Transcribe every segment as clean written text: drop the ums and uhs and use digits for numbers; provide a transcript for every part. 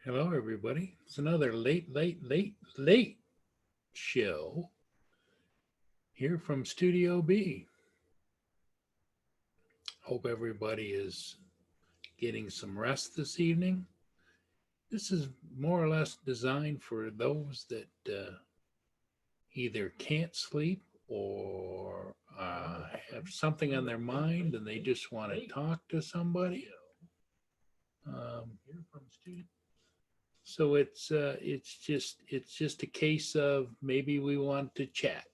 Hello, everybody. It's another late show here from Studio B. Hope everybody is getting some rest this evening. This is more or less designed for those that either can't sleep or have something on their mind and they just want to talk to somebody. Here from Studio. So it's just a case of maybe we want to chat.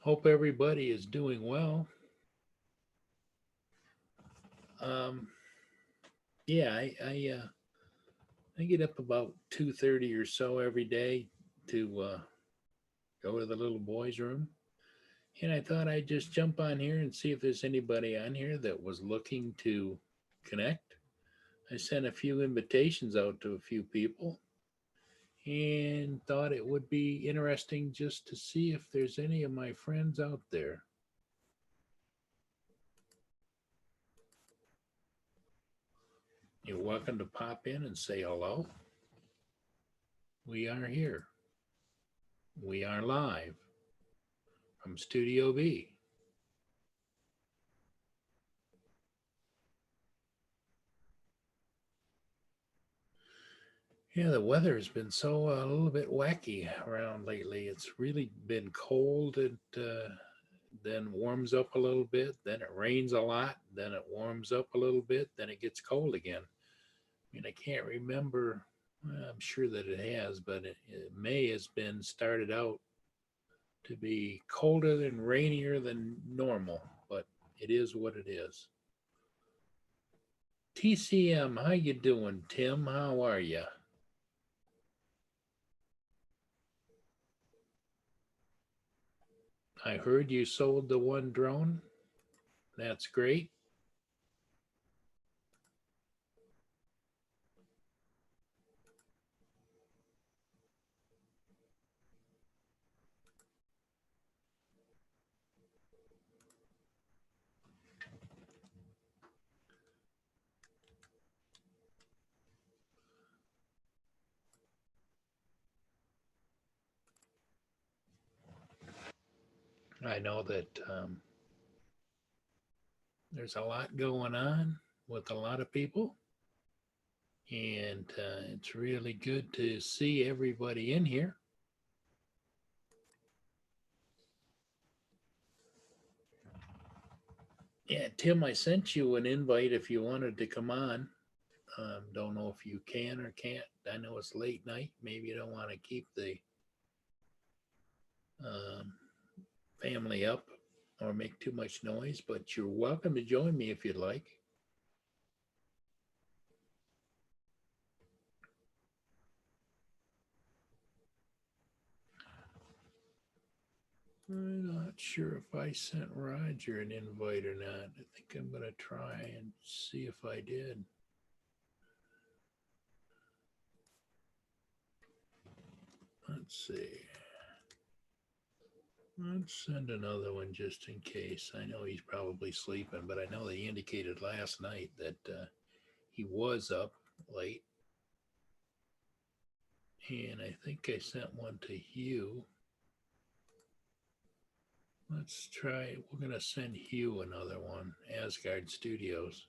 Hope everybody is doing well. Um, yeah, I get up about 2:30 or so every day to go to the little boys' room, and I thought I'd just jump on here and see if there's anybody on here that was looking to connect. I sent a few invitations out to a few people, and thought it would be interesting just to see if there's any of my friends out there. You're welcome to pop in and say hello. We are here. We are live from Studio B. Yeah, the weather has been so a little bit wacky around lately. It's really been cold. It then warms up a little bit. Then it rains a lot. Then it warms up a little bit. Then it gets cold again. I mean, I can't remember. Well, I'm sure that it has, but May has been started out to be colder and rainier than normal. But it is what it is. TCM, how you doing, Tim? How are you? I heard you sold the one drone. That's great. I know that there's a lot going on with a lot of people, and it's really good to see everybody in here. Yeah, Tim, I sent you an invite if you wanted to come on. Don't know if you can or can't. I know it's late night. Maybe you don't want to keep the um, family up or make too much noise, but you're welcome to join me if you'd like. I'm not sure if I sent Roger an invite or not. I think I'm going to try and see if I did. Let's see. Let's send another one just in case. I know he's probably sleeping, but I know they indicated last night that he was up late. And I think I sent one to Hugh. Let's try. We're going to send Hugh another one, Asgard Studios.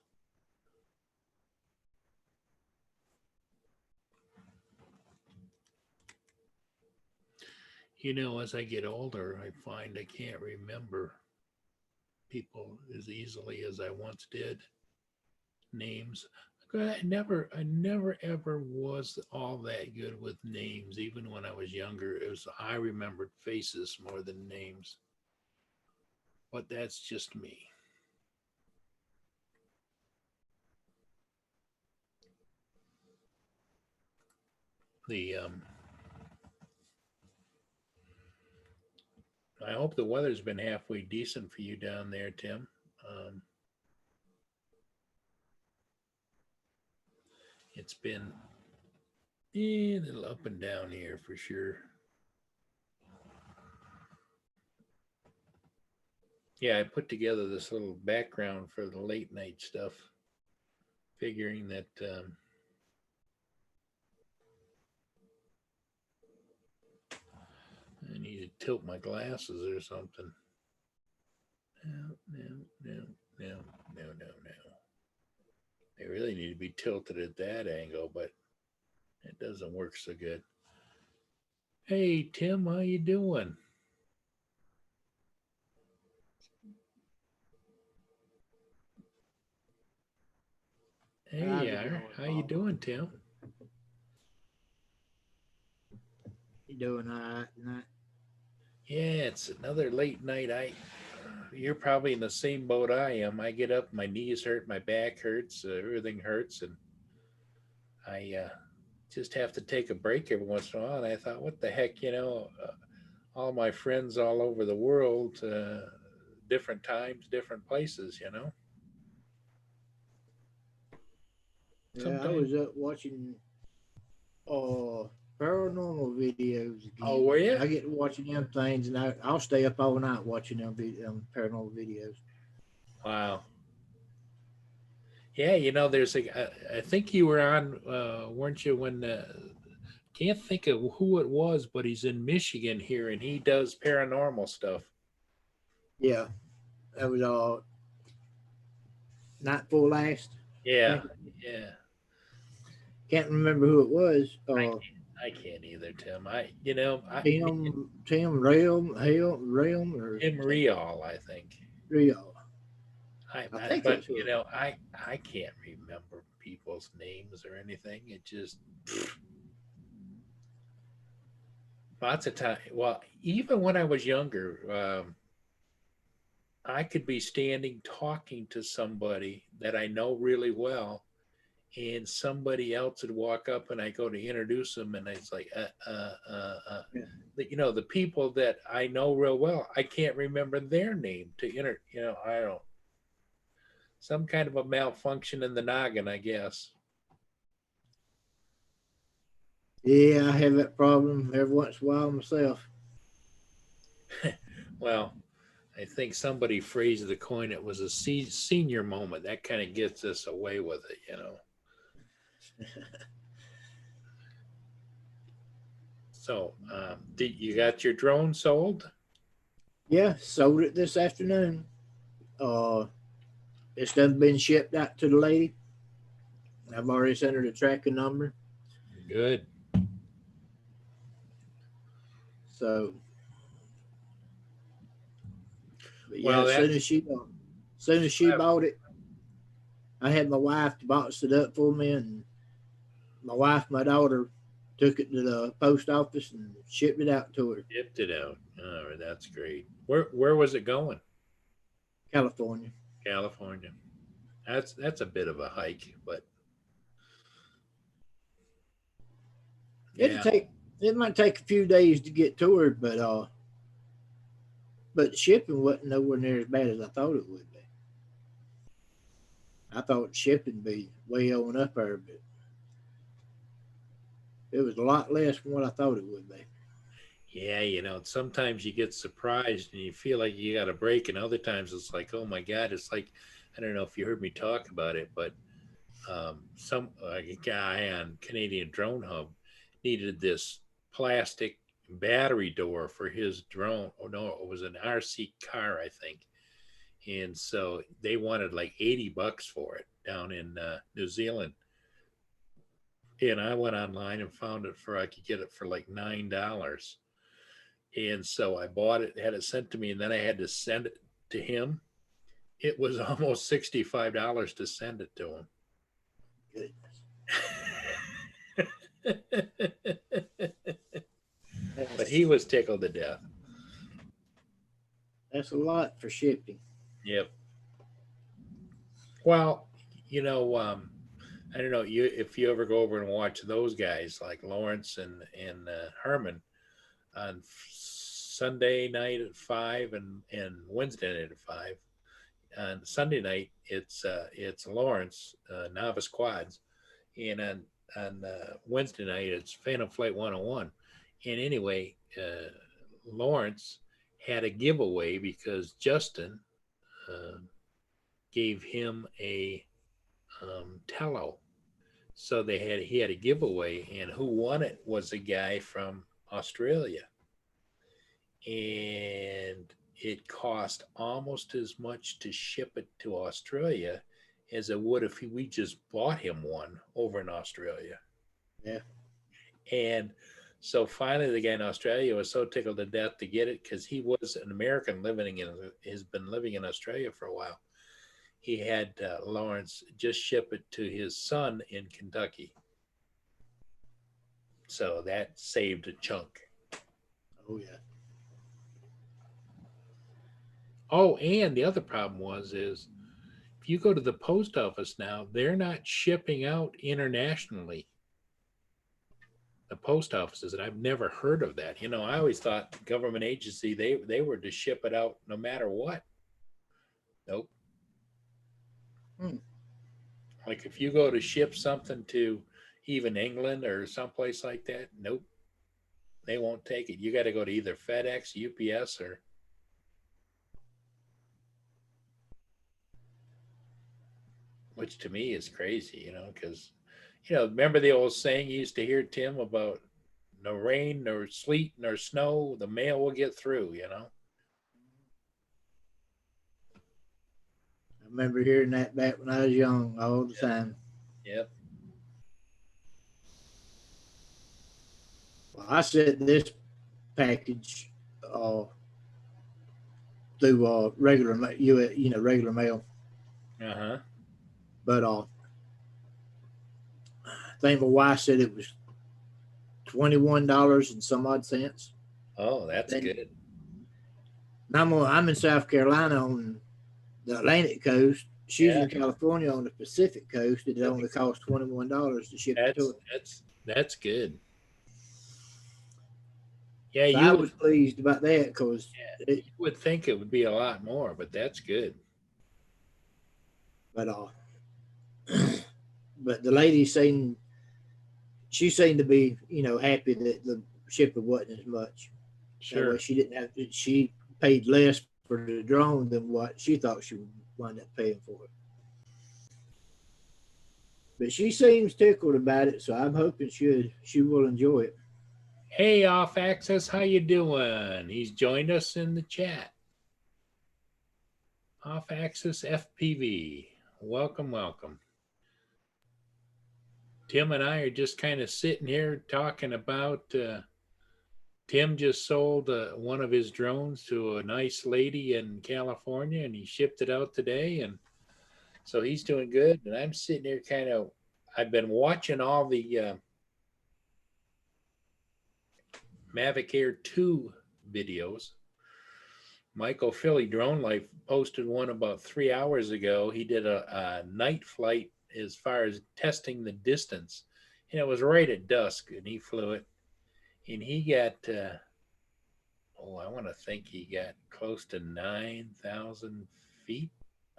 You know, as I get older, I find I can't remember people as easily as I once did. Names. I never ever was all that good with names. Even when I was younger, it was I remembered faces more than names. But that's just me. The I hope the weather's been halfway decent for you down there, Tim. Um, it's been a little up and down here for sure. Yeah, I put together this little background for the late night stuff, figuring that I need to tilt my glasses or something. No, no, no, no, no, no, no. They really need to be tilted at that angle, but it doesn't work so good. Hey, Tim, how you doing? Hey, How's it yeah. going, How you Bob? doing, Tim? You doing all right tonight? Yeah, it's another late night. You're probably in the same boat I am. I get up, my knees hurt, my back hurts, everything hurts, and I just have to take a break every once in a while. And I thought, what the heck, all my friends all over the world, different times, different places, Yeah, I Sometimes. was up watching paranormal videos Oh, again. were you? I get to watching them things, and I'll stay up all night watching them paranormal videos. Wow. Yeah, there's I think you were on, weren't you, when, can't think of who it was, but he's in Michigan here and he does paranormal stuff. Yeah, that was night before last. I Yeah. think Yeah. can't remember who it was. I can't either, Tim. Tim Realm or Tim Rial, I think. Real. I think But that's who it was. I can't remember people's names or anything. It just lots of time. Well, even when I was younger, I could be standing talking to somebody that I know really well, and somebody else would walk up, and I go to introduce them, and it's like, Yeah. the people that I know real well, I can't remember their name I don't. Some kind of a malfunction in the noggin, I guess. Yeah, I have that problem every once in a while myself. Well, I think somebody phrased the coin. It was a senior moment. That kind of gets us away with it. So, did you got your drone sold? Yeah, sold it this afternoon. Uh, it's done been shipped out to the lady. I've already sent her the tracking number. Good. So, but yeah, Well, that as soon as she bought it, I had my wife to box it up for me, and my wife, my daughter, took it to the post office and shipped it out to her, dipped it out. Oh, that's great. Where was it going? California. California. That's a bit of a hike, but It'll yeah, take it might take a few days to get to her, but shipping wasn't nowhere near as bad as I thought it would be. I thought shipping be way on up there, but it was a lot less than what I thought it would be. yeah. Sometimes you get surprised and you feel like you got a break, and other times it's like, oh my god, it's like, I don't know if you heard me talk about it, but some a guy on Canadian Drone Hub needed this plastic battery door for his drone. Oh no, it was an RC car, I think. And so they wanted like $80 for it down in New Zealand. And I went online and found it for I could get it for like $9. And so I bought it, had it sent to me, and then I had to send it to him. It was almost $65 to send it to him. Goodness, But he was tickled to death. that's a lot for shipping. Yep. Well, I don't know if you ever go over and watch those guys like Lawrence and Herman on Sunday night at 5 and Wednesday night at 5. On Sunday night, it's Lawrence Novice Quads, and on Wednesday night it's Phantom Flight 101. And anyway, Lawrence had a giveaway because Justin, gave him a tello. So he had a giveaway, and who won it was a guy from Australia, and it cost almost as much to ship it to Australia as it would if we just bought him one over in Australia. Yeah. And so finally, the guy in Australia was so tickled to death to get it, because he was an American has been living in Australia for a while. He had Lawrence just ship it to his son in Kentucky. So that saved a chunk. Oh yeah. Oh, and the other problem is if you go to the post office now, they're not shipping out internationally. The post offices, and I've never heard of that. I always thought government agency, they were to ship it out no matter what. Nope. Like if you go to ship something to even England or someplace like that, nope, they won't take it. You got to go to either FedEx, UPS, or which to me is crazy, because remember the old saying you used to hear, Tim, about no rain, nor sleet, nor snow, the mail will get through. I remember hearing that back when I was young all the time. Yep. Well, I sent this package through regular regular mail. Uh-huh. But I think my wife said it was $21 and some odd cents. Oh, that's good. I'm in South Carolina on the Atlantic coast. She's in California on the Pacific coast. It only costs $21 to ship it to her. That's good. Yeah, so I was pleased about that, because you would think it would be a lot more, but that's good. But but the lady she seemed to be happy that the shipping wasn't as much. Sure. That way she didn't have to. She paid less for the drone than what she thought she would wind up paying for it. But she seems tickled about it, so I'm hoping she will enjoy it. Hey, Off Access, how you doing? He's joined us in the chat. Off Access FPV, welcome. Tim and I are just kind of sitting here talking about. Tim just sold one of his drones to a nice lady in California, and he shipped it out today, and so he's doing good. And I'm sitting here I've been watching all the Mavic Air 2 videos. Michael Philly Drone Life posted one about 3 hours ago. He did a night flight as far as testing the distance, and it was right at dusk, and he flew it, and he got I want to think he got close to 9,000 feet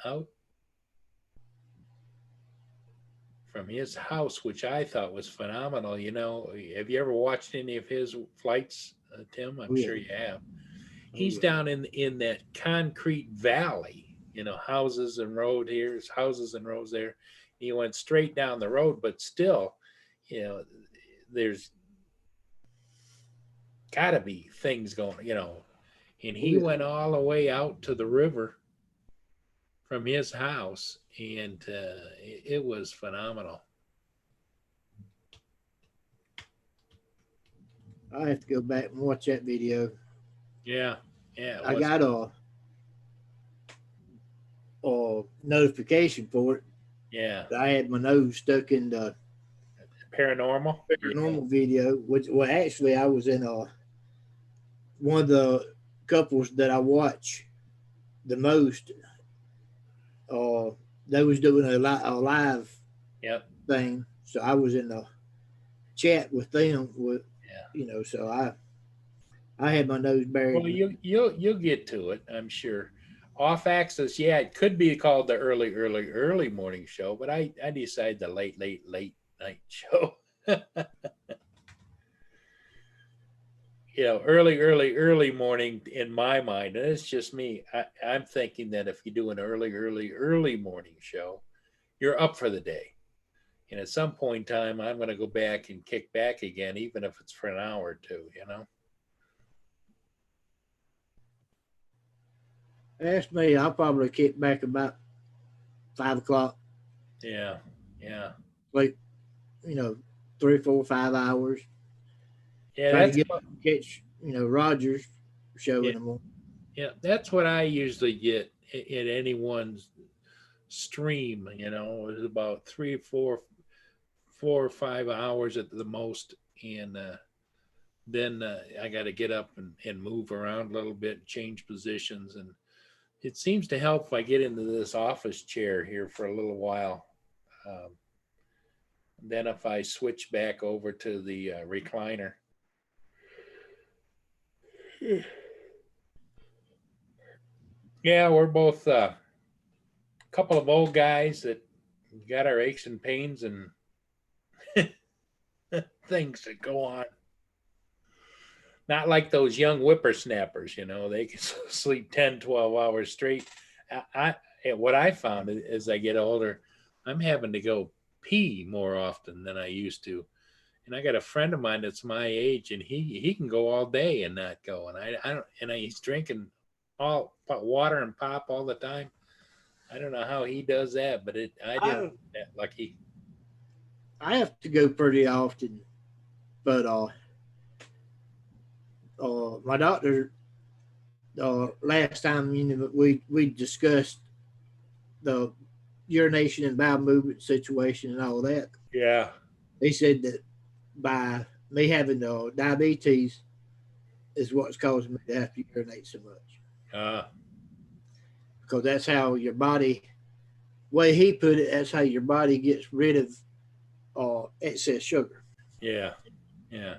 out from his house, which I thought was phenomenal. Have you ever watched any of his flights, Tim? I'm sure you have. He's down in that concrete valley, houses and road here, houses and roads there. He went straight down the road, but still, there's gotta be things going, and he went all the way out to the river from his house, and it was phenomenal. I have to go back and watch that video. Yeah. I got a notification for it. Yeah. I had my nose stuck in the paranormal video, actually I was in one of the couples that I watch the most. They was doing a live thing, so I was in a chat with them. So I had my nose buried. Well, you'll get to it, I'm sure. Off Access, it could be called the early morning show, but I decided the late night show. early morning in my mind, and it's just me. I'm thinking that if you do an early morning show, you're up for the day. And at some point in time, I'm going to go back and kick back again, even if it's for an hour or two. Ask me, I'll probably kick back about 5 o'clock. Yeah. Yeah. Like, 3, 4, 5 hours. Yeah. Try to get catch, Rogers show Yeah, in the morning. yeah. That's what I usually get in anyone's stream, is about 3, 4, 5 hours at the most. And then I got to get up and move around a little bit, change positions. And it seems to help if I get into this office chair here for a little while. Um, then if I switch back over to the recliner. Yeah, we're both a couple of old guys that got our aches and pains and things that go on. Not like those young whippersnappers, they can sleep 10, 12 hours straight. What I found as I get older, I'm having to go pee more often than I used to. And I got a friend of mine that's my age, and he can go all day and not go. And I don't, and he's drinking all water and pop all the time. I don't know how he does that, but I didn't that lucky. I have to go pretty often, but my doctor, last time we discussed the urination and bowel movement situation and all that. Yeah. He said that by me having diabetes is what's causing me to have to urinate so much. Because that's how your body, way he put it, that's how your body gets rid of excess sugar. Yeah. Yeah.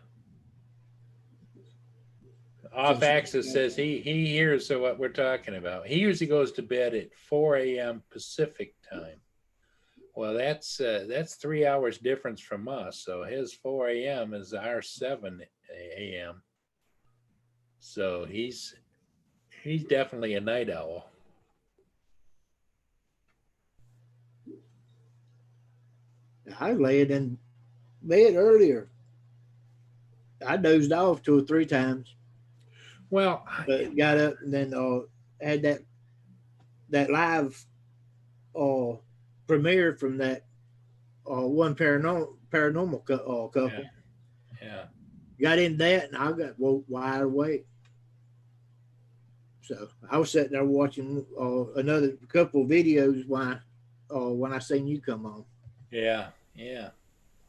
Off Axis says he hears what we're talking about. He usually goes to bed at 4 a.m. Pacific time. Well, that's 3 hours difference from us. So his 4 a.m. is our 7 a.m. So he's definitely a night owl. I laid in bed earlier. I dozed off 2 or 3 times. Well, but got up and then had that live premiere from that one paranormal couple. Yeah. Got in that and I got woke wide awake. So I was sitting there watching another couple of videos when I seen you come on. Yeah. Yeah.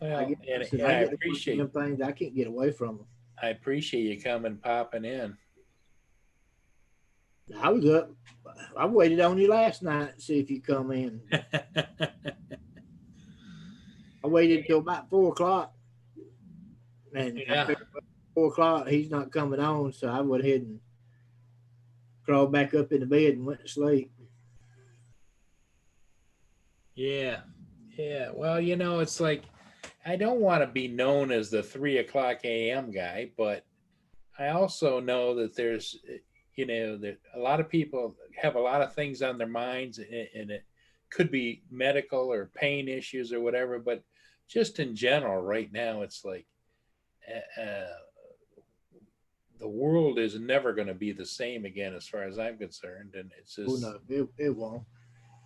Well, I appreciate them things. I can't get away from them. I appreciate you coming popping in. I was up. I waited on you last night to see if you come in. I waited till about 4 o'clock. And after 4 o'clock, he's not coming on. So I went ahead and crawled back up in the bed and went to sleep. Yeah. Yeah. Well, it's like, I don't want to be known as the 3 o'clock a.m. guy, but I also know that there's, that a lot of people have a lot of things on their minds, and it could be medical or pain issues or whatever. But just in general, right now, it's like the world is never going to be the same again, as far as I'm concerned. And it's just, it won't.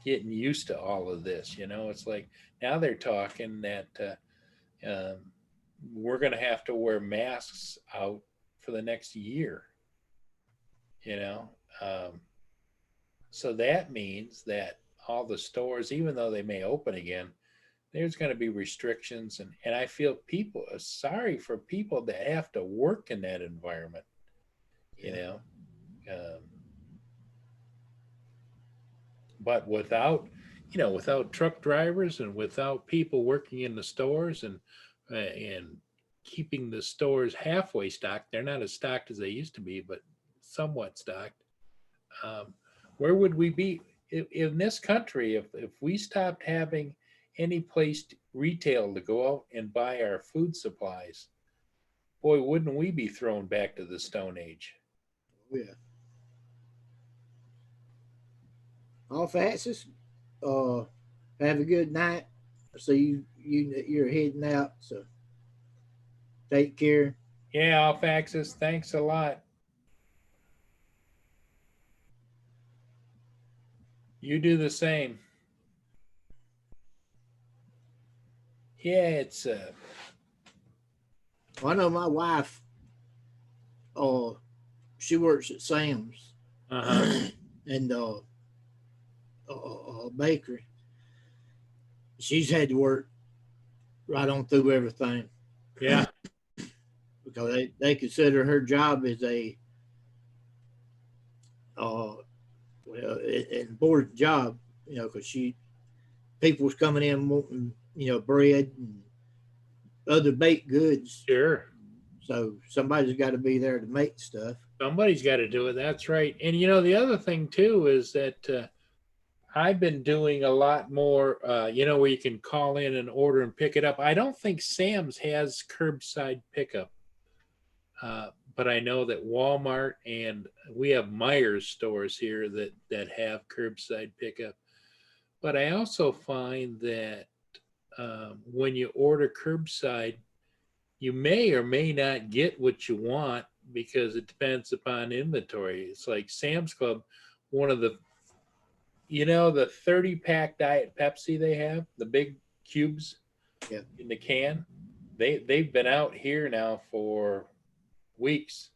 Getting used to all of this. It's like now they're talking that we're going to have to wear masks out for the next year. So that means that all the stores, even though they may open again, there's going to be restrictions, and I feel sorry for people that have to work in that environment. But without truck drivers and without people working in the stores and keeping the stores halfway stocked, they're not as stocked as they used to be, but somewhat stocked. Where would we be in this country if we stopped having any place retail to go out and buy our food supplies? boy, wouldn't we be thrown back to the Stone Age? Yeah. All Francis, have a good night. So you're heading out. So take care. Yeah, Alphaxis, thanks a lot. You do the same. Yeah, it's Well, I know my wife. She works at Sam's and bakery. She's had to work right on through everything. Yeah. Because they consider her job as a an important job, because people's coming in wanting, bread and other baked goods. Sure. So somebody's got to be there to make stuff. Somebody's got to do it. That's right. And the other thing too is that I've been doing a lot more, where you can call in and order and pick it up. I don't think Sam's has curbside pickup, but I know that Walmart and we have Myers stores here that have curbside pickup. But I also find that when you order curbside, you may or may not get what you want because it depends upon inventory. It's like Sam's Club, one of the 30-pack Diet Pepsi they have, the big cubes in the can. They've been out here now for weeks,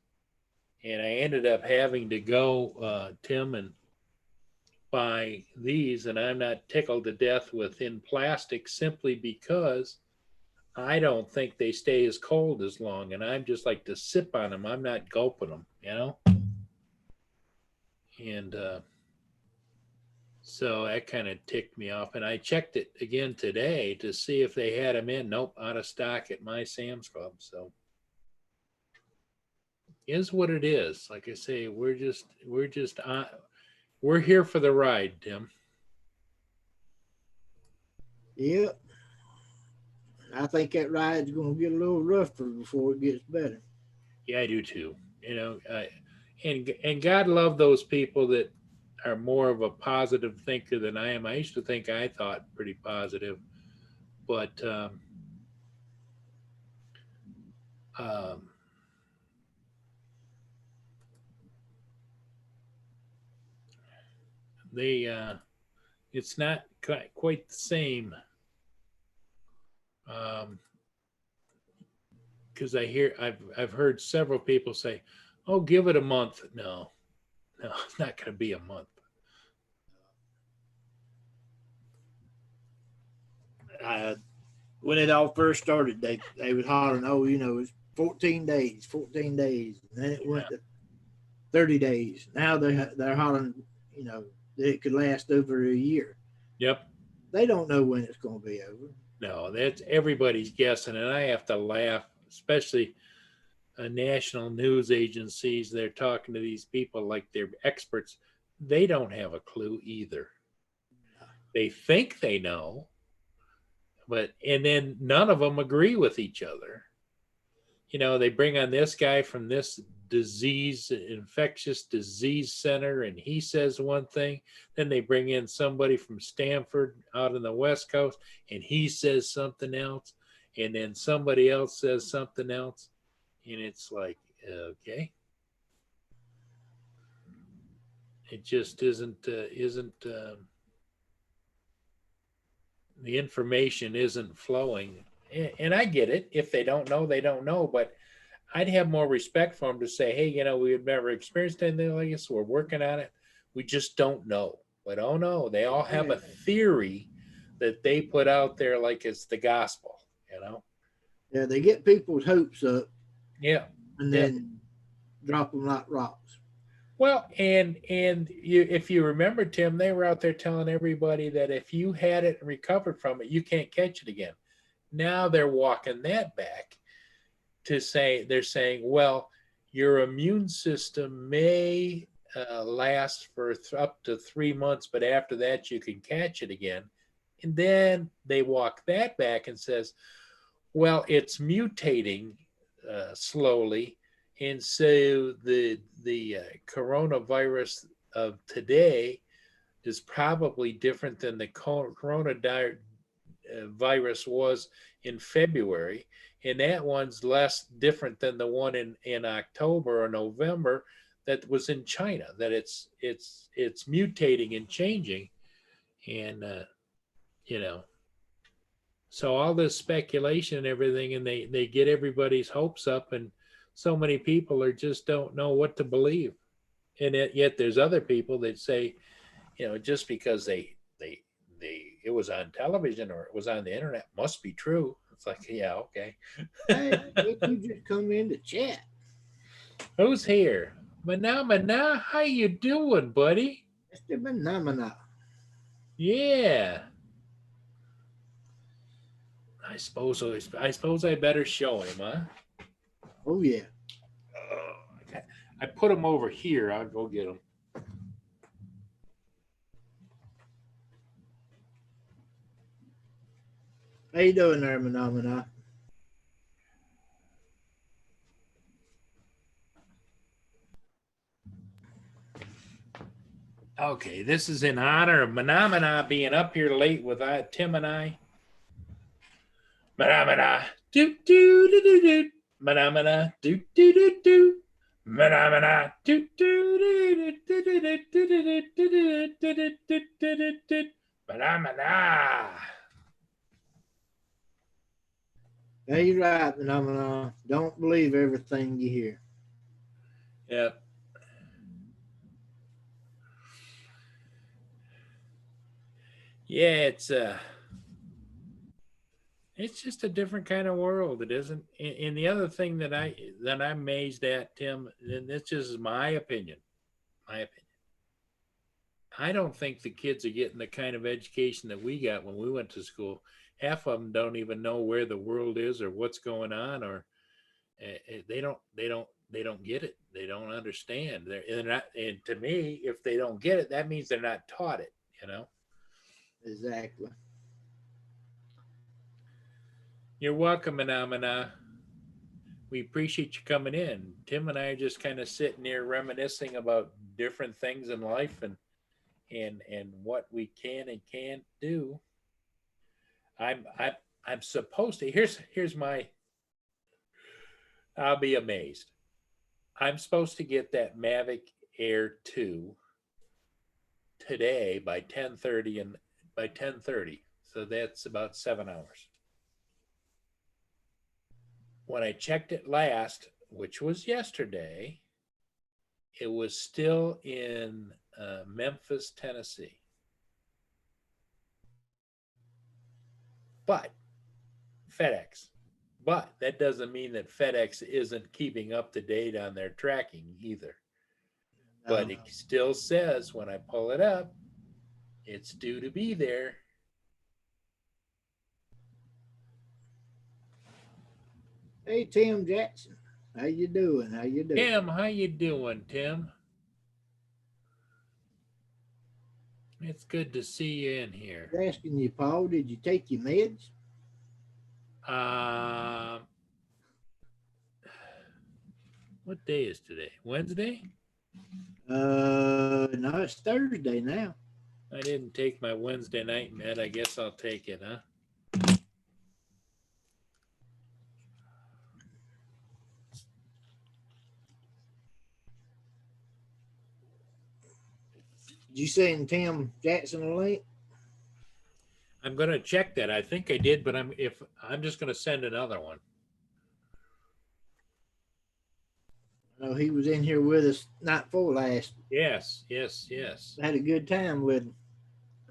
and I ended up having to go, Tim, and buy these, and I'm not tickled to death within plastic simply because I don't think they stay as cold as long, and I'm just like to sip on them. I'm not gulping them, and so that kind of ticked me off. And I checked it again today to see if they had them in. Nope, out of stock at my Sam's Club. So is what it is. Like I say, we're here for the ride, Tim. Yep. I think that ride's going to get a little rougher before it gets better. Yeah, I do too. And God love those people that are more of a positive thinker than I am. I used to think I thought pretty positive, but it's not quite the same. Because I've heard several people say, "Oh, give it a month." No, it's not going to be a month. When it all first started, they would holler, "Oh, it's 14 days, 14 days," and then it went to 30 days. Now they're hollering, that it could last over a year. Yep. They don't know when it's going to be over. No, that's everybody's guessing, and I have to laugh, especially national news agencies. They're talking to these people like they're experts. They don't have a clue either. They think they know, and then none of them agree with each other. They bring on this guy from this infectious disease center, and he says one thing. Then they bring in somebody from Stanford out on the West Coast, and he says something else. And then somebody else says something else. And it's like, okay. It just isn't the information isn't flowing. And I get it. If they don't know, they don't know. But I'd have more respect for them to say, hey, we've never experienced anything like this. We're working on it. We just don't know. But oh no, they all have a theory that they put out there like it's the gospel, Yeah, they get people's hopes up. Yeah. And then drop them like rocks. Well, and if you remember, Tim, they were out there telling everybody that if you had it and recovered from it, you can't catch it again. Now they're walking that back to they're saying, well, your immune system may last for up to 3 months, but after that you can catch it again. And then they walk that back and says, well, it's mutating slowly, and so the coronavirus of today is probably different than the virus was in February, and that one's less different than the one in October or November that was in China. That it's mutating and changing, and you know, so all this speculation and everything, and they get everybody's hopes up, and so many people are just don't know what to believe, and yet there's other people that say, just because they it was on television or it was on the internet must be true. It's like, yeah, okay. Hey, you just come in to chat. Who's here? Mana, how you doing, buddy? Mr. Phenomena. Yeah. I suppose I better show him, huh? Oh yeah. Okay. I put him over here. I'll go get him. How you doing there, Phenomena? Okay, this is in honor of Mana being up here late with Tim and I. Mana, do do do do do. Mana, do do do do. Mana, do do do do do do do do. Mana. Yeah, you're right, Phenomena. Don't believe everything you hear. Yep. Yeah, it's just a different kind of world. It isn't. And the other thing that I'm amazed at, Tim, and this is my opinion. I don't think the kids are getting the kind of education that we got when we went to school. Half of them don't even know where the world is or what's going on, or they don't get it. They don't understand. They're not. And to me, if they don't get it, that means they're not taught it. Exactly. You're welcome, Mana. We appreciate you coming in. Tim and I are just kind of sitting here reminiscing about different things in life and what we can and can't do. I'm supposed to. Here's my. I'll be amazed. I'm supposed to get that Mavic Air 2 today by 10:30 and by 10:30. So that's about 7 hours. When I checked it last, which was yesterday, it was still in Memphis, Tennessee. But FedEx. But that doesn't mean that FedEx isn't keeping up to date on their tracking either. But it still says when I pull it up, it's due to be there. Hey, Tim Jackson. How you doing? Tim, how you doing, Tim? It's good to see you in here. Asking you, Paul, did you take your meds? What day is today? Wednesday? No, it's Thursday now. I didn't take my Wednesday night med. I guess I'll take it, huh? Did you send Tim Jackson a link? I'm going to check that. I think I did, but I'm just going to send another one. No, he was in here with us night before last. Yes. Had a good time with him.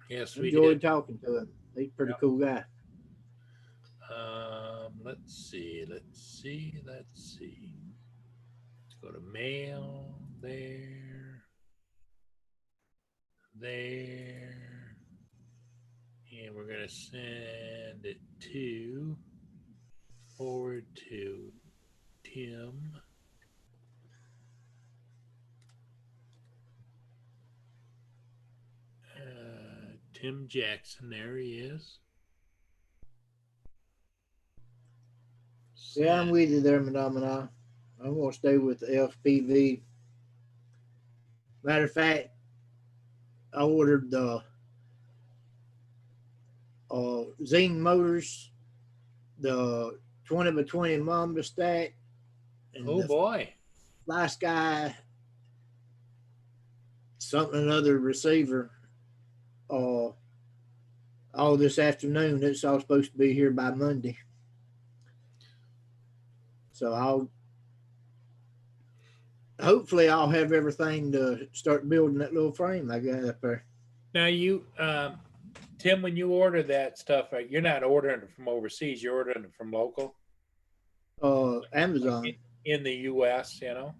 Yes, we enjoyed did. Talking to him. He's a pretty cool guy. Let's see. Let's go to mail. There. And we're going to send it forward to Tim. Tim Jackson, there he is. Yeah, I'm with you there, Madonna. I'm gonna stay with the FPV. Matter of fact, I ordered the Zing motors, the 20 by 20 Mamba stack, and Oh the boy. Fly Sky something another receiver. Uh, all this afternoon. It's all supposed to be here by Monday. So hopefully I'll have everything to start building that little frame I got up there. Now you, Tim, when you order that stuff, you're not ordering it from overseas. You're ordering it from local. Amazon. In the U.S., you know.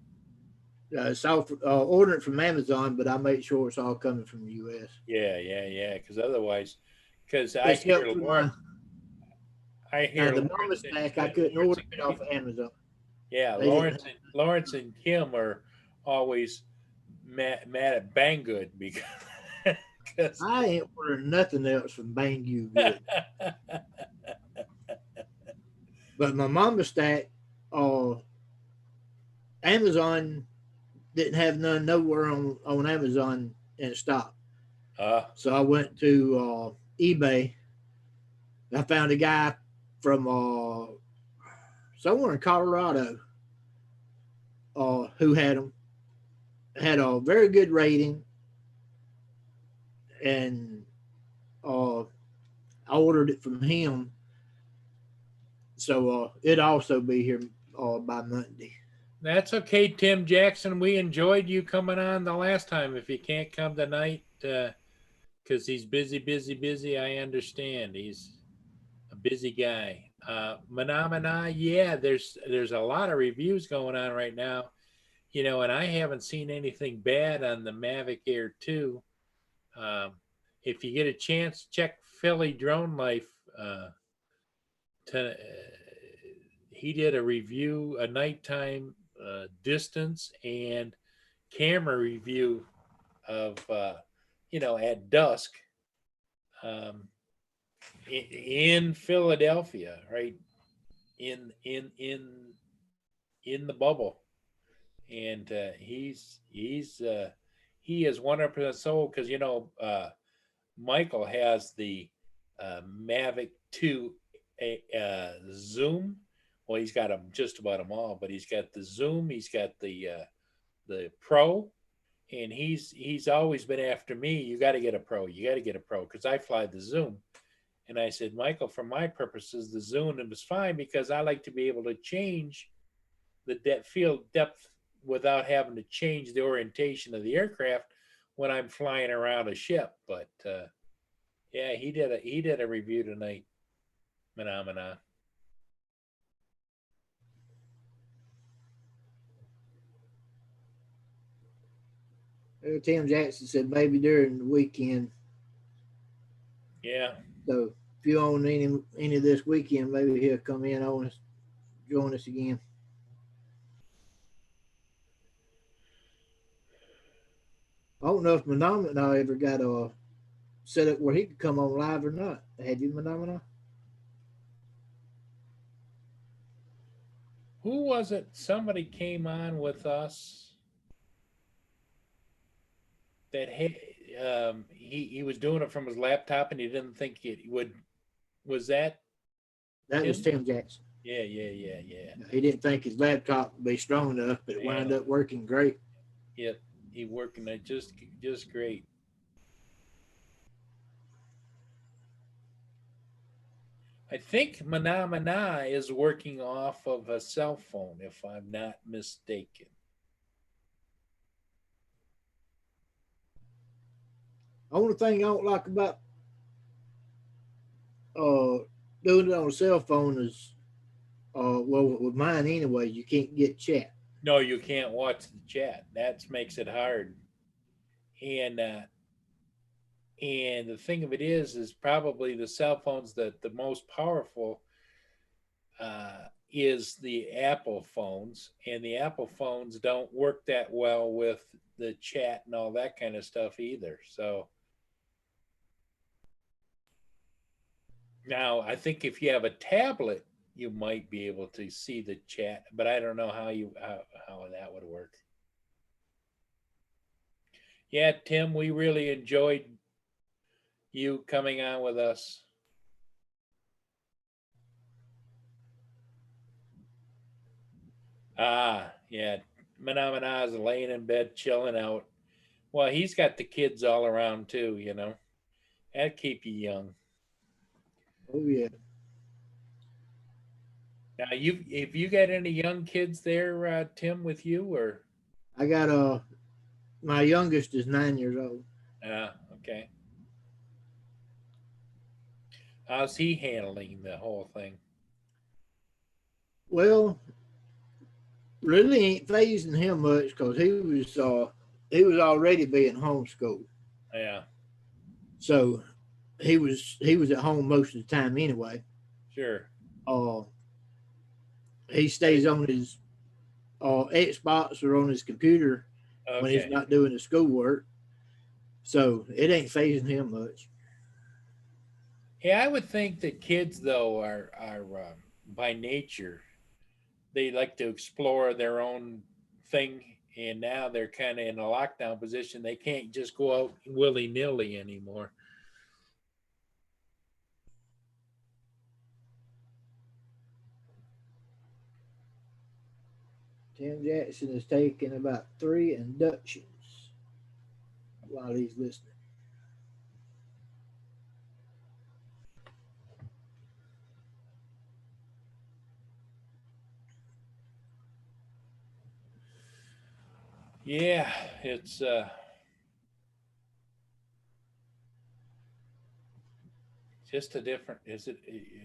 It's all ordering from Amazon, but I make sure it's all coming from the U.S. Yeah. Because otherwise, because I Except hear for Lawrence, the Mamba stack, I couldn't order it off of Amazon. Yeah, Lawrence and Kim are always mad at Banggood because I ain't ordering nothing else from Banggood Good. But my Mamba stack, Amazon didn't have none nowhere on Amazon in stock. So I went to eBay. I found a guy from somewhere in Colorado who had them. Had a very good rating, and I ordered it from him. So it'll also be here by Monday. That's okay, Tim Jackson. We enjoyed you coming on the last time. If you can't come tonight, because he's busy, I understand. He's a busy guy. Mana, yeah, there's a lot of reviews going on right now, you know, and I haven't seen anything bad on the Mavic Air 2. If you get a chance, check Philly Drone Life. He did a review, a nighttime distance and camera review of, you know, at dusk in Philadelphia, right in the bubble, and he is 100% sold because, you know, Michael has the Mavic 2 Zoom. Well, he's got them, just about them all, but he's got the Zoom, he's got the Pro, and he's always been after me. You got to get a Pro. You got to get a Pro because I fly the Zoom. And I said, Michael, for my purposes, the Zoom was fine because I like to be able to change the field depth without having to change the orientation of the aircraft when I'm flying around a ship. But yeah, he did a review tonight. Phenomena. Tim Jackson said maybe during the weekend. Yeah. So if you own any of this weekend, maybe he'll come in on us, join us again. I don't know if Manama and I ever got a set up where he could come on live or not. Have you, Manama? Who was it? Somebody came on with us that he was doing it from his laptop and he didn't think it would. Was that? That Tim? was Tim Jackson. Yeah. He didn't think his laptop would be strong enough, but it wound up working great. Yeah, he working it just great. I think Mana is working off of a cell phone, if I'm not mistaken. Only thing I don't like about doing it on a cell phone is, well, with mine anyway, you can't get chat. No, you can't watch the chat. That makes it hard. And the thing of it is probably the cell phones that the most powerful is the Apple phones, and the Apple phones don't work that well with the chat and all that kind of stuff either. So now I think if you have a tablet you might be able to see the chat, but I don't know how that would work. Yeah, Tim, we really enjoyed you coming on with us. Ah, yeah. Manamana's laying in bed, chilling out. Well, he's got the kids all around too, you know. That'd keep you young. Oh yeah. Now, if you got any young kids there, Tim, with you, or? I got my youngest is 9 years old. Okay. How's he handling the whole thing? Well, really ain't phasing him much because he was already being homeschooled. Yeah. So he was at home most of the time anyway. Sure. He stays on his Xbox or on his computer when he's not doing his schoolwork. So it ain't phasing him much. Yeah, I would think that kids though are by nature, they like to explore their own thing, and now they're kind of in a lockdown position. They can't just go out willy-nilly anymore. Tim Jackson is taking about 3 inductions while he's listening. Yeah, it's just a different.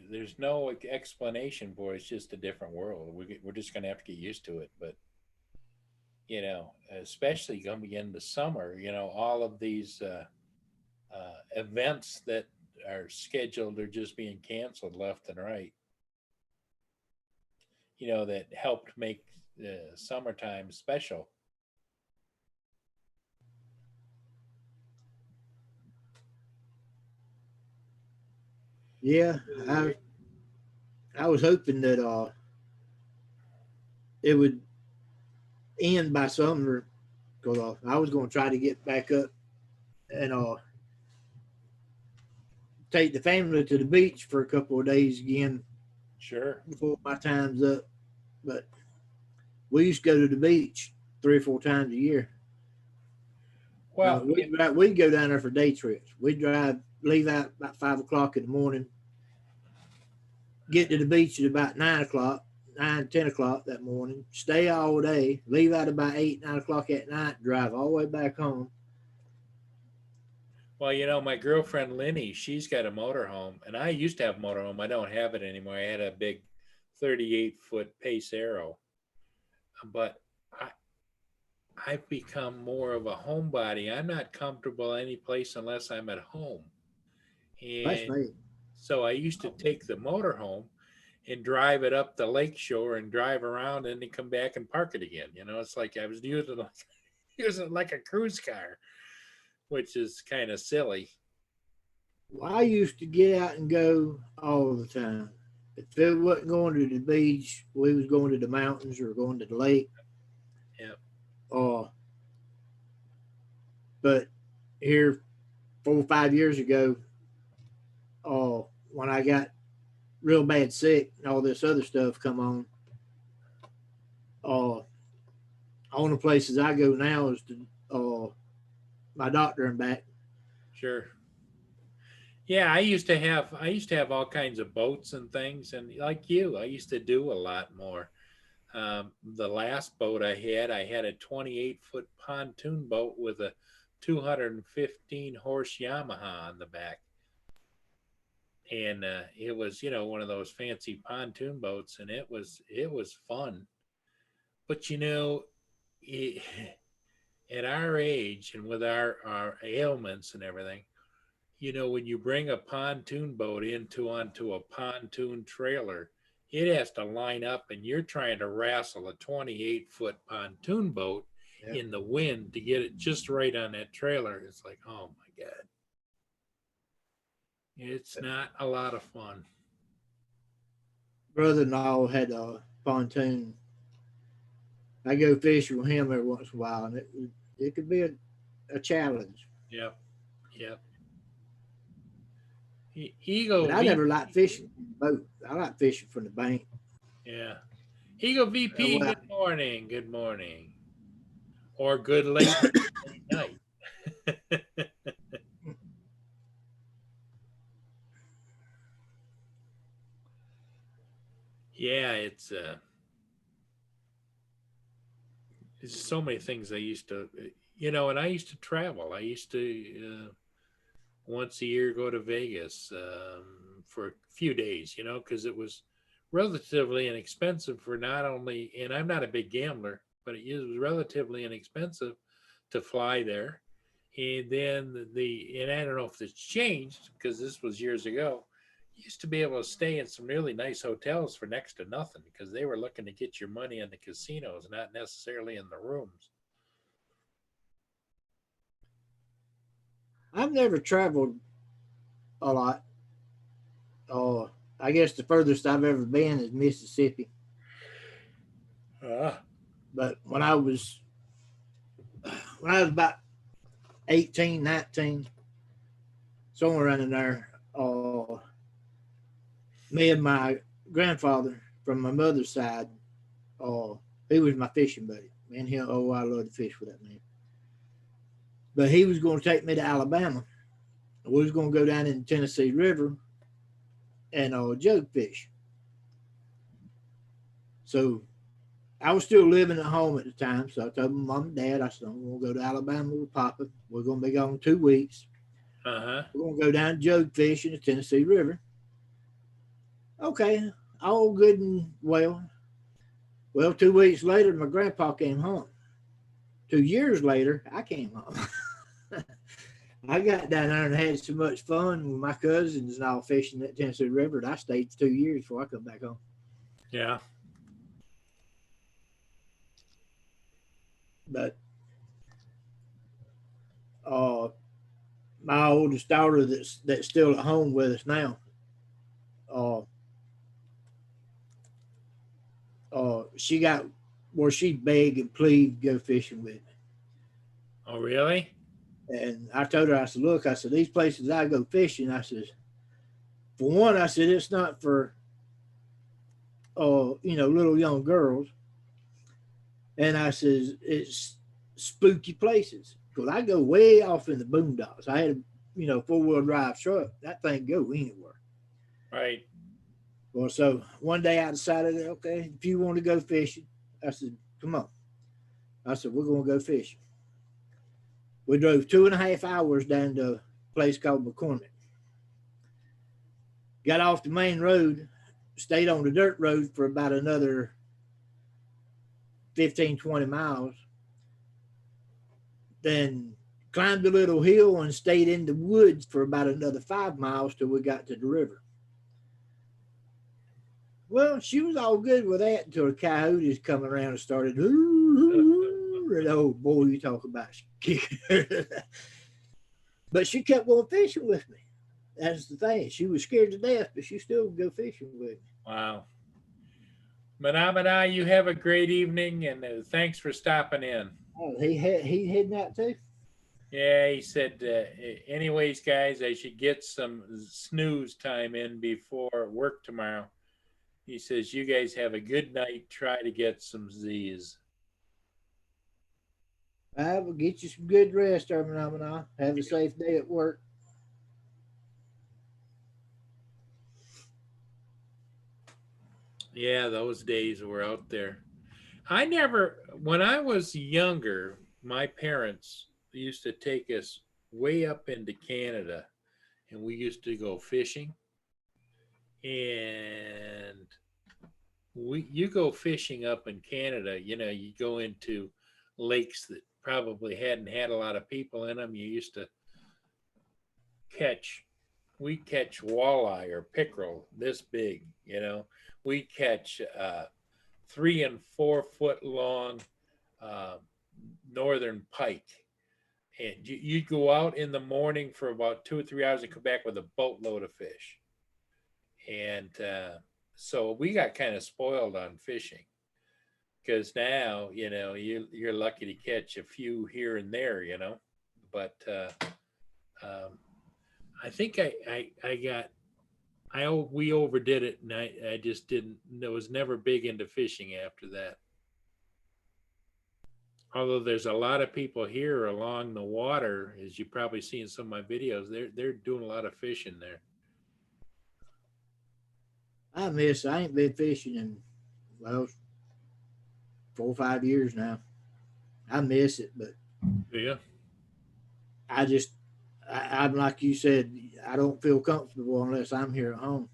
There's no explanation for it. It's just a different world. We're just going to have to get used to it. But you know, especially coming into summer, you know, all of these events that are scheduled are just being canceled left and right. You know, that helped make the summertime special. Yeah, I was hoping that it would end by summer because I was going to try to get back up and take the family to the beach for a couple of days again. Sure. Before my time's up, but we used to go to the beach 3 or 4 times a year. Well, we'd go down there for day trips. We'd leave out about 5 o'clock in the morning, get to the beach at about 9 o'clock, 10 o'clock that morning, stay all day, leave out about 8, 9 o'clock at night, drive all the way back home. Well, you know, my girlfriend Lenny, she's got a motorhome, and I used to have a motorhome. I don't have it anymore. I had a big 38-foot Pace Arrow, but I've become more of a homebody. I'm not comfortable any place unless I'm at home. And so I used to take the motorhome and drive it up the lakeshore and drive around and then come back and park it again. You know, it's like I was using it like a cruise car, which is kind of silly. Well, I used to get out and go all the time. If it wasn't going to the beach, we was going to the mountains or going to the lake. Yeah. But here 4 or 5 years ago, when I got real bad sick and all this other stuff come on, only places I go now is to my doctor and back. Sure. Yeah, I used to have all kinds of boats and things, and like you, I used to do a lot more. The last boat I had a 28-foot pontoon boat with a 215 horse Yamaha on the back. And it was, you know, one of those fancy pontoon boats, and it was fun. But you know, at our age and with our ailments and everything, you know, when you bring a pontoon boat onto a pontoon trailer, it has to line up, and you're trying to wrestle a 28-foot pontoon boat in the wind to get it just right on that trailer. It's like, oh my God. It's not a lot of fun. brother-in-law had a pontoon. I go fishing with him every once in a while, and it could be a challenge. Yep. Yep. Eagle But I never VP. liked fishing from the boat. I like fishing from the bank. Yeah. Eagle VP, Well, good morning. Good morning. Or good late night. Yeah, it's so many things I used to, and I used to travel. I used to once a year go to Vegas for a few days, because it was relatively inexpensive for not only, and I'm not a big gambler, but it was relatively inexpensive to fly there. And then and I don't know if it's changed because this was years ago. You used to be able to stay in some really nice hotels for next to nothing because they were looking to get your money in the casinos, not necessarily in the rooms. I've never traveled a lot. Uh, I guess the furthest I've ever been is Mississippi. Ah, But when I was about 18, 19, somewhere around in there, me and my grandfather from my mother's side, uh, he was my fishing buddy. Man, him, oh, I love to fish with that man. But he was going to take me to Alabama. We was going to go down in the Tennessee River and jug fish. So I was still living at home at the time. So I told my mom and dad, I said, I'm going to go to Alabama with Papa. We're going to be gone 2 weeks. uh-huh. We're going to go down jug fish in the Tennessee River. Okay, all good and well. Well, 2 weeks later, my grandpa came home. 2 years later, I came home. I got down there and had so much fun with my cousins and all fishing that Tennessee River. I stayed 2 years before I come back home. Yeah. But uh, my oldest daughter that's still at home with us now, uh, she got where she beg and plead to go fishing with me. Oh, really? And I told her, I said, look, I said, these places I go fishing, I said, for one, I said, it's not for, little young girls. And I says, it's spooky places. Because I go way off in the boondocks. I had a, 4-wheel drive truck. That thing go anywhere. Right. Well, so one day I decided, okay, if you want to go fishing, I said, come on. I said, we're going to go fishing. We drove 2.5 hours down to a place called McCormick. Got off the main road, stayed on the dirt road for about another 15, 20 miles. Then climbed a little hill and stayed in the woods for about another 5 miles till we got to the river. Well, she was all good with that until the coyotes come around and started, and oh boy, you talk about but she kept going fishing with me. That's the thing. She was scared to death, but she still would go fishing with me. Wow. Manamana, you have a great evening, and thanks for stopping in. Oh, he heading out too? Yeah, he said, anyways, guys, I should get some snooze time in before work tomorrow. He says, you guys have a good night. Try to get some Z's. I will get you some good rest, Ermanamana. Have a safe day at work. Yeah, those days were out there. When I was younger, my parents used to take us way up into Canada and we used to go fishing. And you go fishing up in Canada, you go into lakes that probably hadn't had a lot of people in them. You used to we catch walleye or pickerel this big, we catch 3 and 4 foot long northern pike. And you'd go out in the morning for about 2 or 3 hours and come back with a boatload of fish. And So we got kind of spoiled on fishing because now, you're lucky to catch a few here and there, but um, I think we overdid it, and I just didn't. I was never big into fishing after that. Although there's a lot of people here along the water, as you probably see in some of my videos, they're doing a lot of fishing there. I ain't been fishing in, well, 4 or 5 years now. I miss it, but Yeah. I just, I'm like you said, I don't feel comfortable unless I'm here at home.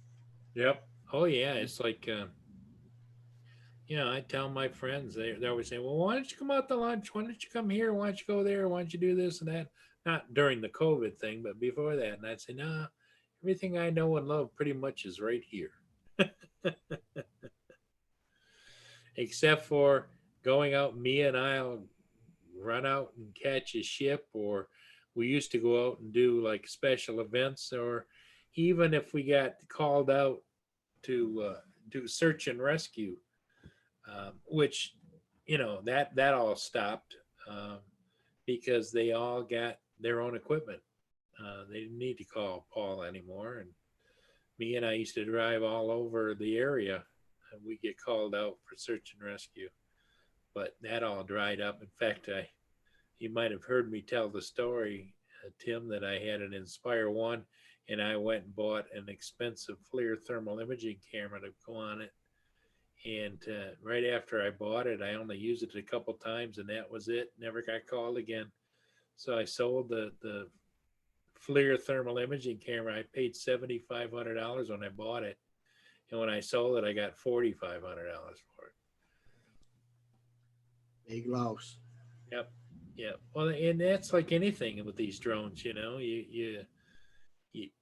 Yep. Oh yeah. It's like, I tell my friends, they're always saying, well, why don't you come out to lunch? Why don't you come here? Why don't you go there? Why don't you do this and that? Not during the COVID thing, but before that. And I'd say, nah, everything I know and love pretty much is right here. Except for going out, Mia and I'll run out and catch a ship, or we used to go out and do like special events, or even if we got called out to do search and rescue, which that all stopped, because they all got their own equipment. They didn't need to call Paul anymore, and me and I used to drive all over the area, and we get called out for search and rescue. But that all dried up. In fact, you might have heard me tell the story, Tim, that I had an Inspire One, and I went and bought an expensive FLIR thermal imaging camera to go on it. And right after I bought it, I only used it a couple times, and that was it. Never got called again. So I sold the FLIR thermal imaging camera. I paid $7,500 when I bought it, and when I sold it, I got $4,500 for it. Big loss. Yep. Yeah. Well, and that's like anything with these drones, you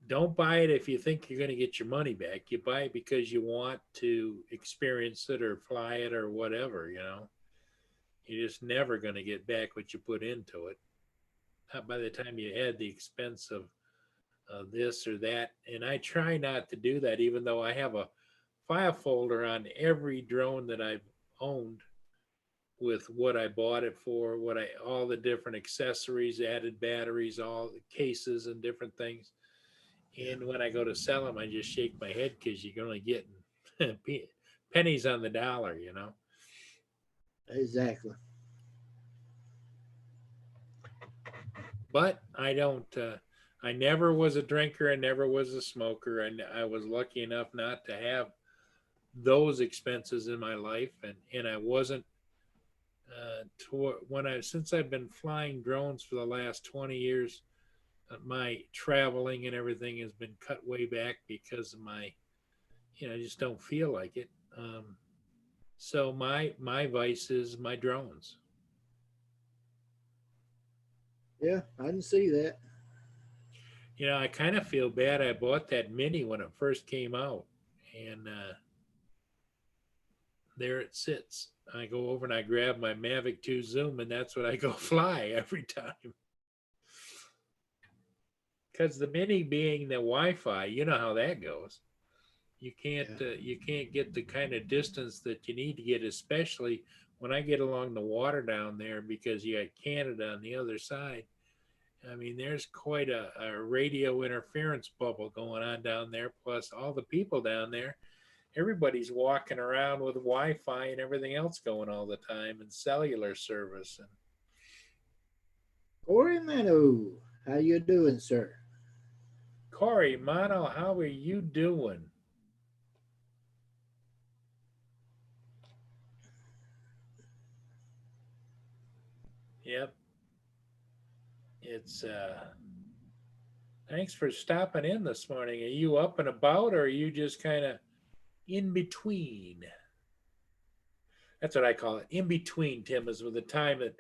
don't buy it if you think you're going to get your money back. You buy it because you want to experience it or fly it or whatever, You're just never going to get back what you put into it. Not by the time you add the expense of this or that. And I try not to do that, even though I have a file folder on every drone that I've owned with what I bought it for, all the different accessories, added batteries, all the cases and different things. And when I go to sell them, I just shake my head because you're only getting pennies on the dollar, Exactly. But I don't. I never was a drinker. I never was a smoker. And I was lucky enough not to have those expenses in my life, and I wasn't. Since I've been flying drones for the last 20 years, my traveling and everything has been cut way back because of my, I just don't feel like it. So my vice is my drones. Yeah, I can see that. I kind of feel bad. I bought that Mini when it first came out, and there it sits. I go over and I grab my Mavic 2 Zoom, and that's what I go fly every time. Because the Mini being the Wi-Fi, you know how that goes. You can't get the kind of distance that you need to get, especially when I get along the water down there, because you got Canada on the other side. I mean, there's quite a radio interference bubble going on down there. Plus, all the people down there, everybody's walking around with Wi-Fi and everything else going all the time, and cellular service. And Corey Mano, how you doing, sir? Corey Mano, how are you doing? Yep. It's thanks for stopping in this morning. Are you up and about, or are you just kind of in between? That's what I call it. In between, Tim, is with the time that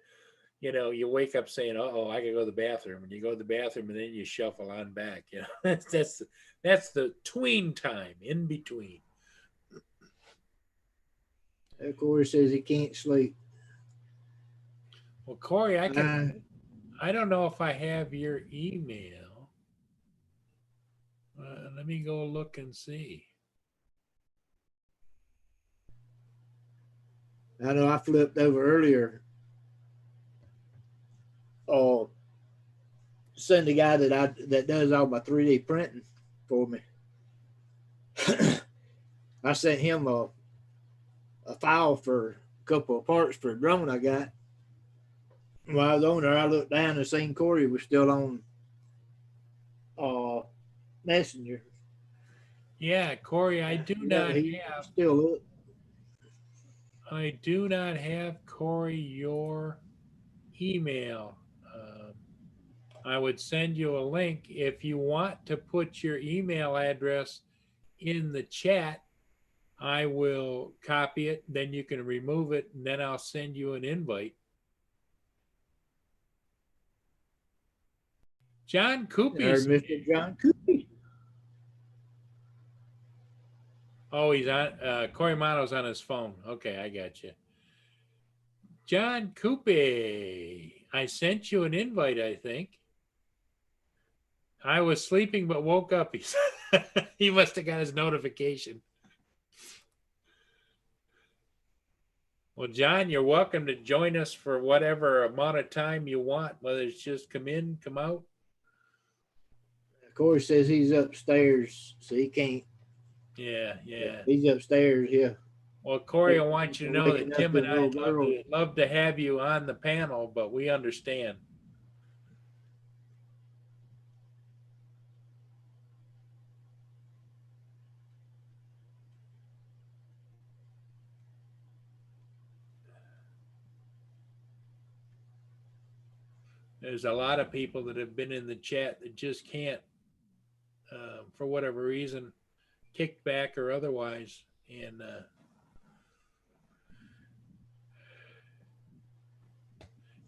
you wake up saying, "Oh, I gotta go to the bathroom," and you go to the bathroom, and then you shuffle on back. That's the tween time, in between. Corey says he can't sleep. Well, Corey, I don't know if I have your email. Let me go look and see. I know I flipped over earlier. Oh, send the guy that does all my 3D printing for me. I sent him a file for a couple of parts for a drone I got. While I was on there, I looked down and seen Corey was still on Messenger. Yeah, Corey, I do not He have. still up. I do not have, Corey, your email. I would send you a link if you want to put your email address in the chat. I will copy it, then you can remove it, and then I'll send you an invite. John Coopy's. Mr. John Coopy. Oh, he's on. Corey Motto's on his phone. Okay, I got you. John Coopy, I sent you an invite, I think. I was sleeping but woke up. He must have got his notification. Well, John, you're welcome to join us for whatever amount of time you want, whether it's just come in, come out. Corey says he's upstairs, so he can't. Yeah. He's upstairs, yeah. Well, Corey, I want you to know that Tim and I love to have you on the panel, but we understand. There's a lot of people that have been in the chat that just can't, for whatever reason, kicked back or otherwise. And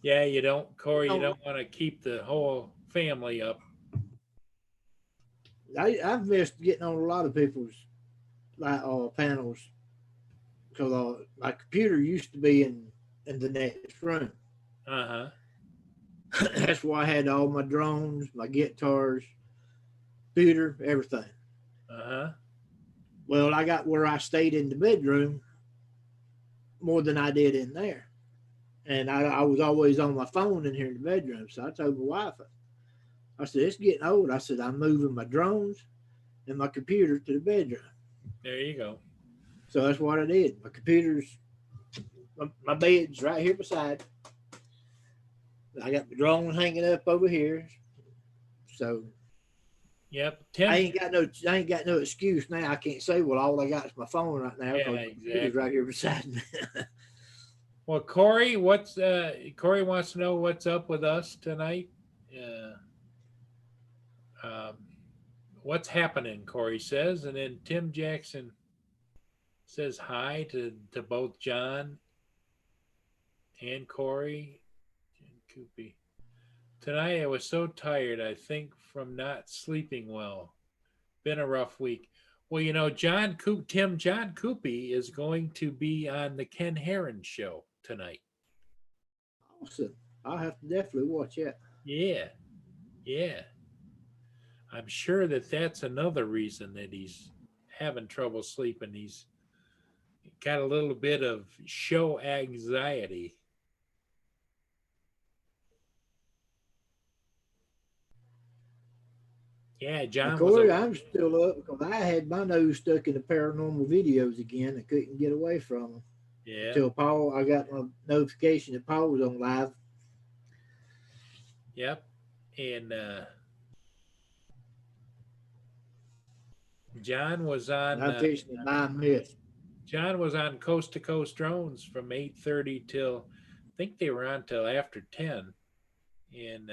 yeah, you don't, Corey, you don't want to keep the whole family up. I've missed getting on a lot of people's panels because my computer used to be in the next room. That's why I had all my drones, my guitars, computer, everything. Well, I got where I stayed in the bedroom more than I did in there. And I was always on my phone in here in the bedroom. So I told my wife, I said, it's getting old. I said, I'm moving my drones and my computer to the bedroom. There you go. So that's what I did. My computer's, my bed's right here beside. I got the drone hanging up over here. So yep. Tim, I ain't got no excuse now. I can't say, well, all I got is my phone right now. Yeah, exactly. Right here beside me. Well, Corey, Corey wants to know what's up with us tonight. What's happening, Corey says, and then Tim Jackson says hi to both John and Corey and Coopy. Tonight I was so tired, I think, from not sleeping well. Been a rough week. Well, you know, John Coopy is going to be on the Ken Herron show tonight. Awesome. I'll have to definitely watch it. Yeah. I'm sure that's another reason that he's having trouble sleeping. He's got a little bit of show anxiety. Yeah, John. Corey, I'm still up because I had my nose stuck in the paranormal videos again. I couldn't get away from them. Yeah. Until Paul, I got my notification that Paul was on live. Yep. And John was on. I'm fixing to buy myth. John was on Coast to Coast Drones from 8:30 till, I think they were on till after 10. And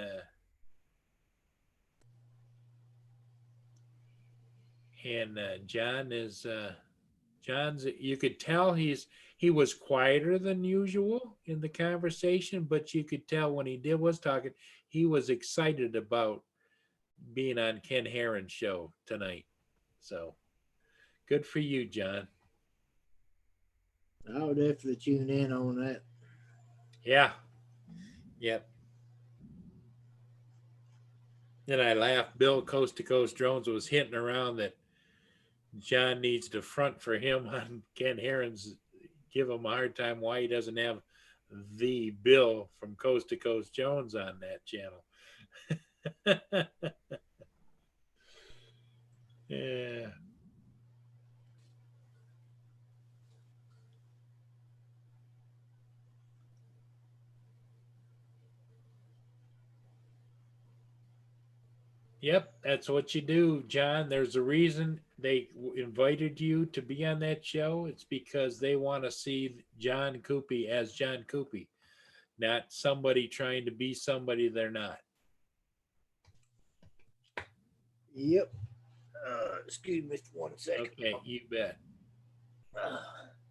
John's, you could tell he was quieter than usual in the conversation, but you could tell when he was talking, he was excited about being on Ken Herron's show tonight. So good for you, John. I'll definitely tune in on that. Yeah. Yep. Then I laughed. Bill Coast to Coast Drones was hinting around that John needs to front for him on Ken Herron's give him a hard time why he doesn't have the Bill from Coast to Coast Jones on that channel. Yeah. Yep, that's what you do, John. There's a reason they invited you to be on that show. It's because they want to see John Coopy as John Coopy, not somebody trying to be somebody they're not. Yep. Excuse me for 1 second. Okay, you bet.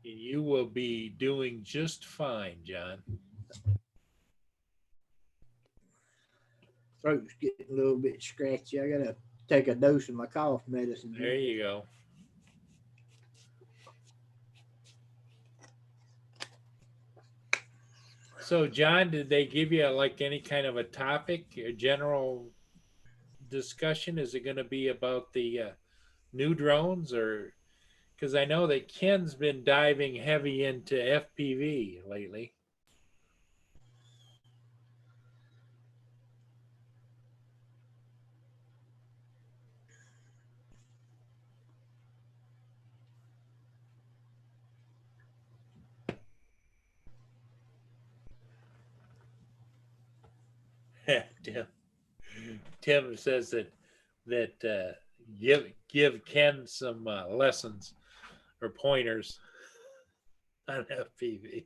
You will be doing just fine, John. Throat's getting a little bit scratchy. I gotta take a dose of my cough medicine. There you go. So, John, did they give you like any kind of a topic, a general discussion? Is it going to be about the new drones, or because I know that Ken's been diving heavy into FPV lately? Tim says that give Ken some lessons or pointers on FPV.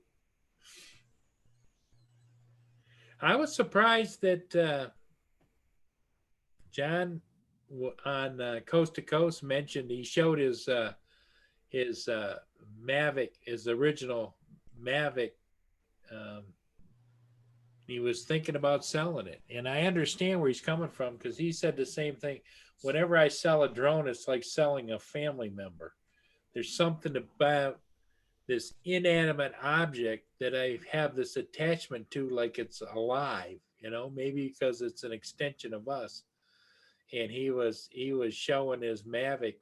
I was surprised that John on Coast to Coast mentioned he showed his Mavic, his original Mavic. He was thinking about selling it, and I understand where he's coming from because he said the same thing. Whenever I sell a drone, it's like selling a family member. There's something about this inanimate object that I have this attachment to, like it's alive, maybe because it's an extension of us. And he was showing his Mavic,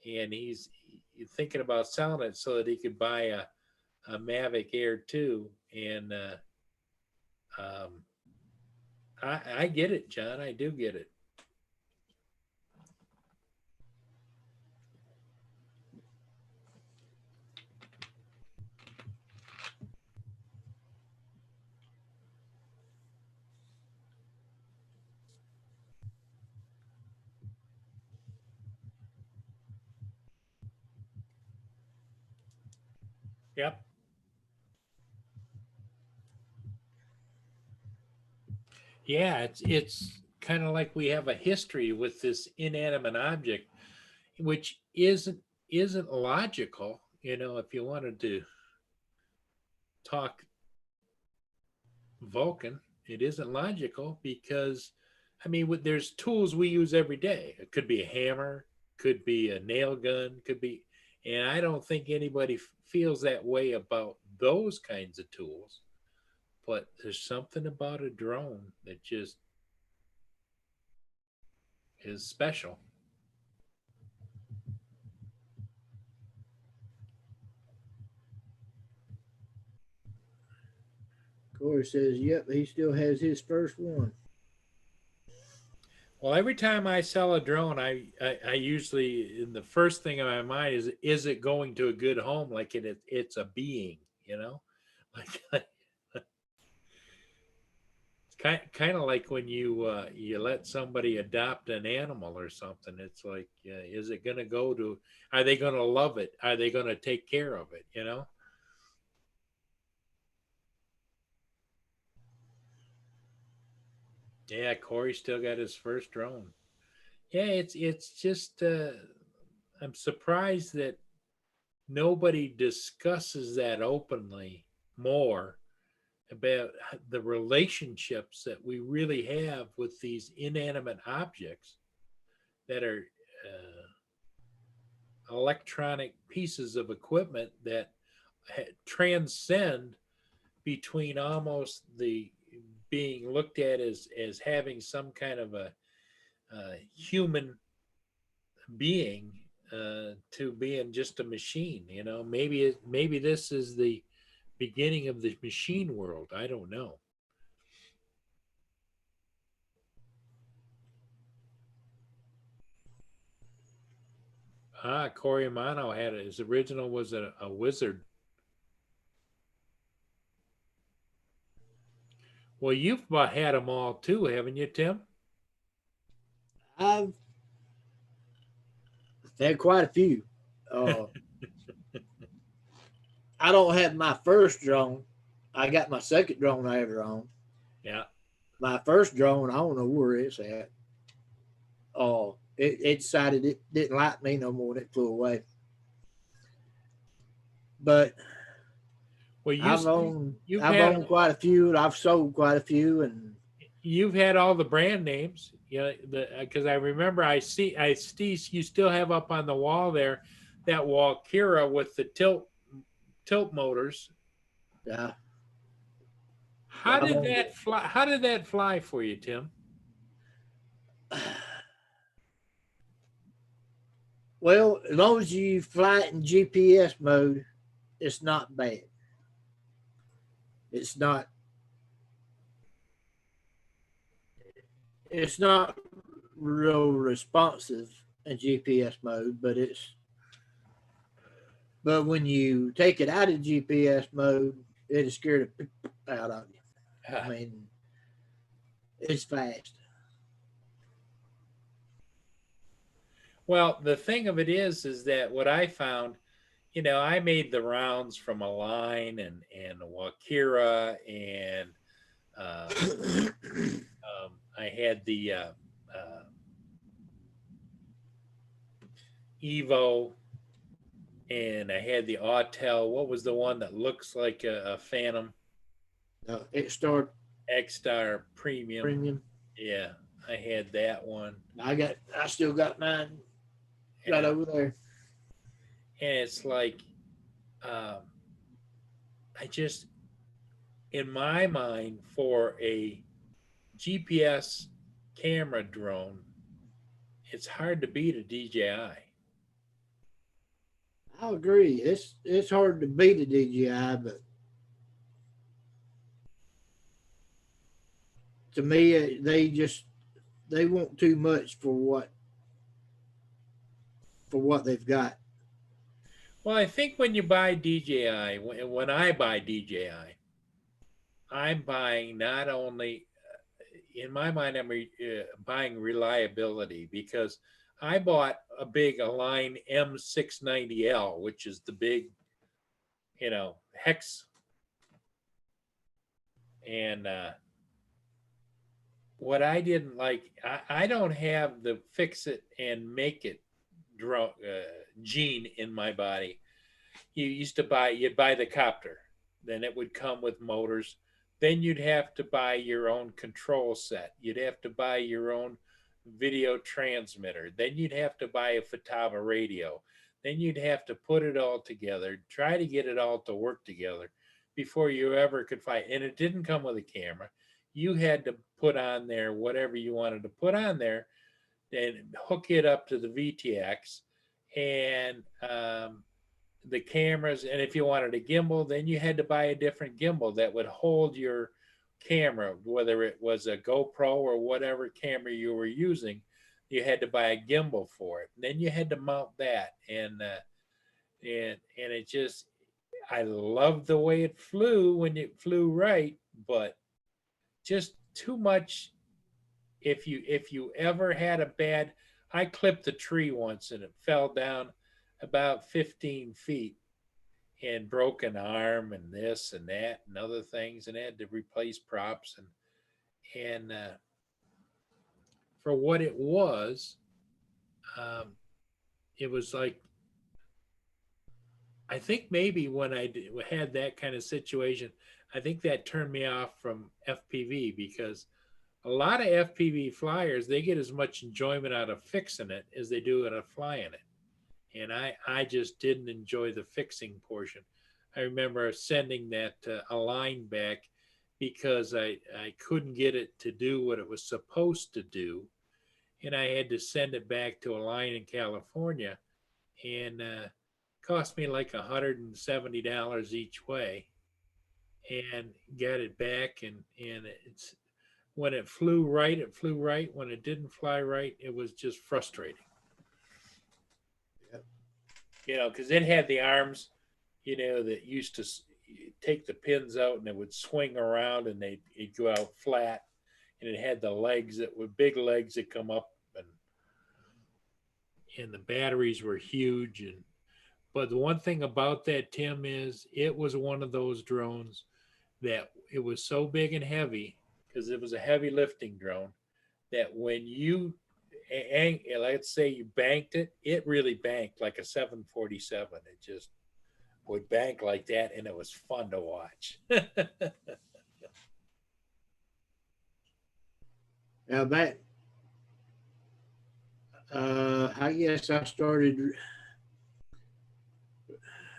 and he's thinking about selling it so that he could buy a Mavic Air 2. And I get it, John. I do get it. Yep. Yeah, it's kind of like we have a history with this inanimate object, which isn't logical. If you wanted to talk Vulcan, it isn't logical because, I mean, there's tools we use every day. It could be a hammer, could be a nail gun, could be, and I don't think anybody feels that way about those kinds of tools. But there's something about a drone that just is special. Corey says, yep, he still has his first one. Well, every time I sell a drone, I usually, the first thing in my mind is it going to a good home? Like it's a being, like it's kind of like when you let somebody adopt an animal or something. It's like, is it going to go to? Are they going to love it? Are they going to take care of it? Yeah, Corey still got his first drone. Yeah, it's just I'm surprised that nobody discusses that openly more about the relationships that we really have with these inanimate objects that are electronic pieces of equipment that transcend between almost the being looked at as having some kind of a human being to being just a machine. You know, maybe this is the beginning of the machine world. I don't know. Corey Amano had it. His original was a wizard. Well, you've about had them all too, haven't you, Tim? I've had quite a few. I don't have my first drone. I got my second drone I ever owned. Yeah. My first drone, I don't know where it's at. It decided it didn't like me no more, and it flew away. But well, I've owned had quite a few, and I've sold quite a few, and you've had all the brand names. Yeah, because I remember I see you still have up on the wall there that Walkera with the tilt motors. yeah. How did that fly? How did that fly for you, Tim? Well, as long as you fly it in GPS mode, it's not bad. It's not. It's not real responsive in GPS mode, but it's. But when you take it out of GPS mode, it is scared the out of you. I mean, it's fast. Well, the thing of it is that what I found, you know, I made the rounds from Align and Walkera, and I had the Evo, and I had the Autel. What was the one that looks like a Phantom? X-Star Premium. Premium. Yeah, I had that one. I still got mine right over there. And it's like, I just, in my mind, for a GPS camera drone, it's hard to beat a DJI. I agree. It's hard to beat a DJI, but to me, they want too much for what they've got. Well, I think when you buy DJI, when I buy DJI, I'm buying not only, in my mind, I'm buying reliability, because I bought a big Align M690L, which is the big, you know, hex. And what I didn't like, I don't have the fix it and make it gene in my body. You'd buy the copter, then it would come with motors. Then you'd have to buy your own control set. You'd have to buy your own video transmitter. Then you'd have to buy a Futaba radio. Then you'd have to put it all together, try to get it all to work together before you ever could find. And it didn't come with a camera. You had to put on there whatever you wanted to put on there and hook it up to the VTX and the cameras. And if you wanted a gimbal, then you had to buy a different gimbal that would hold your camera, whether it was a GoPro or whatever camera you were using. You had to buy a gimbal for it. And then you had to mount that, and it just, I loved the way it flew when it flew right, but just too much. If you ever had a bad, I clipped a tree once and it fell down about 15 feet and broke an arm and this and that and other things, and had to replace props, and for what it was like, I think maybe when I had that kind of situation, I think that turned me off from FPV, because a lot of FPV flyers, they get as much enjoyment out of fixing it as they do out of flying it. And I just didn't enjoy the fixing portion. I remember sending that Align back because I couldn't get it to do what it was supposed to do. And I had to send it back to Align in California. and cost me like $170 each way, and got it back, and it's when it flew right, it flew right. When it didn't fly right, it was just frustrating. Yep. You know, because it had the arms, you know, that used to take the pins out and it would swing around and it'd go out flat, and it had the legs that were big legs that come up, and the batteries were huge. And but the one thing about that, Tim, is it was one of those drones that it was so big and heavy, because it was a heavy lifting drone, that when you let's say you banked it, it really banked like a 747. It just would bank like that, and it was fun to watch. Now that, I guess I started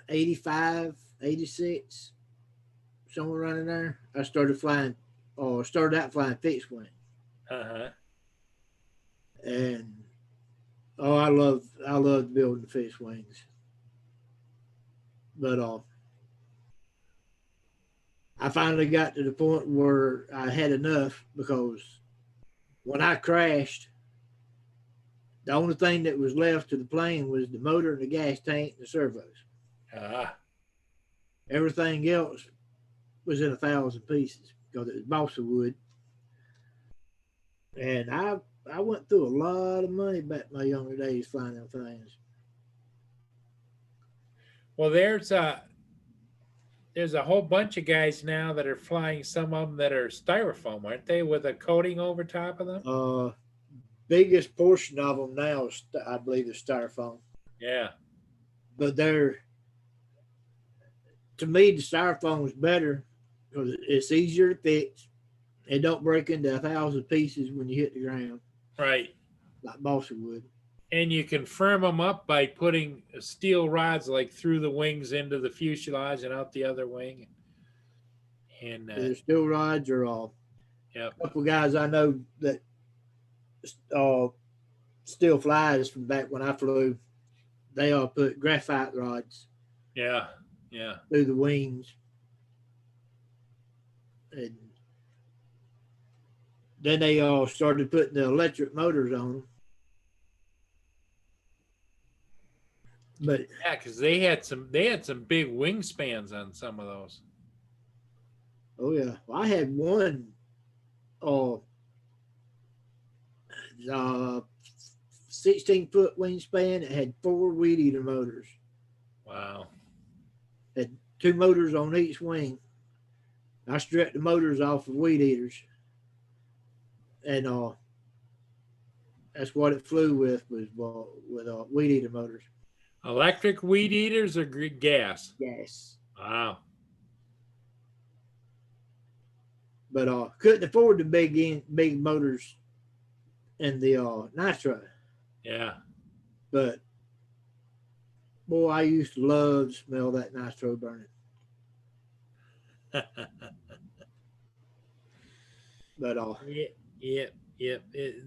85, 86, somewhere around in there. I started flying, or started out flying fixed wing. Uh-huh. And oh, I loved building fixed wings. But I finally got to the point where I had enough, because when I crashed, the only thing that was left to the plane was the motor and the gas tank and the servos. Everything else was in 1,000 pieces because it was balsa wood. And I went through a lot of money back in my younger days flying them things. Well, there's a whole bunch of guys now that are flying, some of them that are styrofoam, aren't they, with a coating over top of them? Biggest portion of them now, I believe, is styrofoam. Yeah. But to me, the styrofoam is better because it's easier to fix. It don't break into 1,000 pieces when you hit the ground. Right. Like balsa wood. And you can firm them up by putting steel rods like through the wings into the fuselage and out the other wing. And the steel rods are all. Yep. A couple of guys I know that still flies from back when I flew. They all put graphite rods. Yeah. Yeah. Through the wings. And then they all started putting the electric motors on them. But yeah, because they had some big wingspans on some of those. Oh yeah, well, I had one 16-foot wingspan. It had 4 weed eater motors. Wow. Had 2 motors on each wing. I stripped the motors off of weed eaters, and that's what it flew with, was with weed eater motors. Electric weed eaters or gas? Gas. Wow. But couldn't afford the big motors in the nitro. Yeah. But boy, I used to love to smell that nitro burning. But yeah.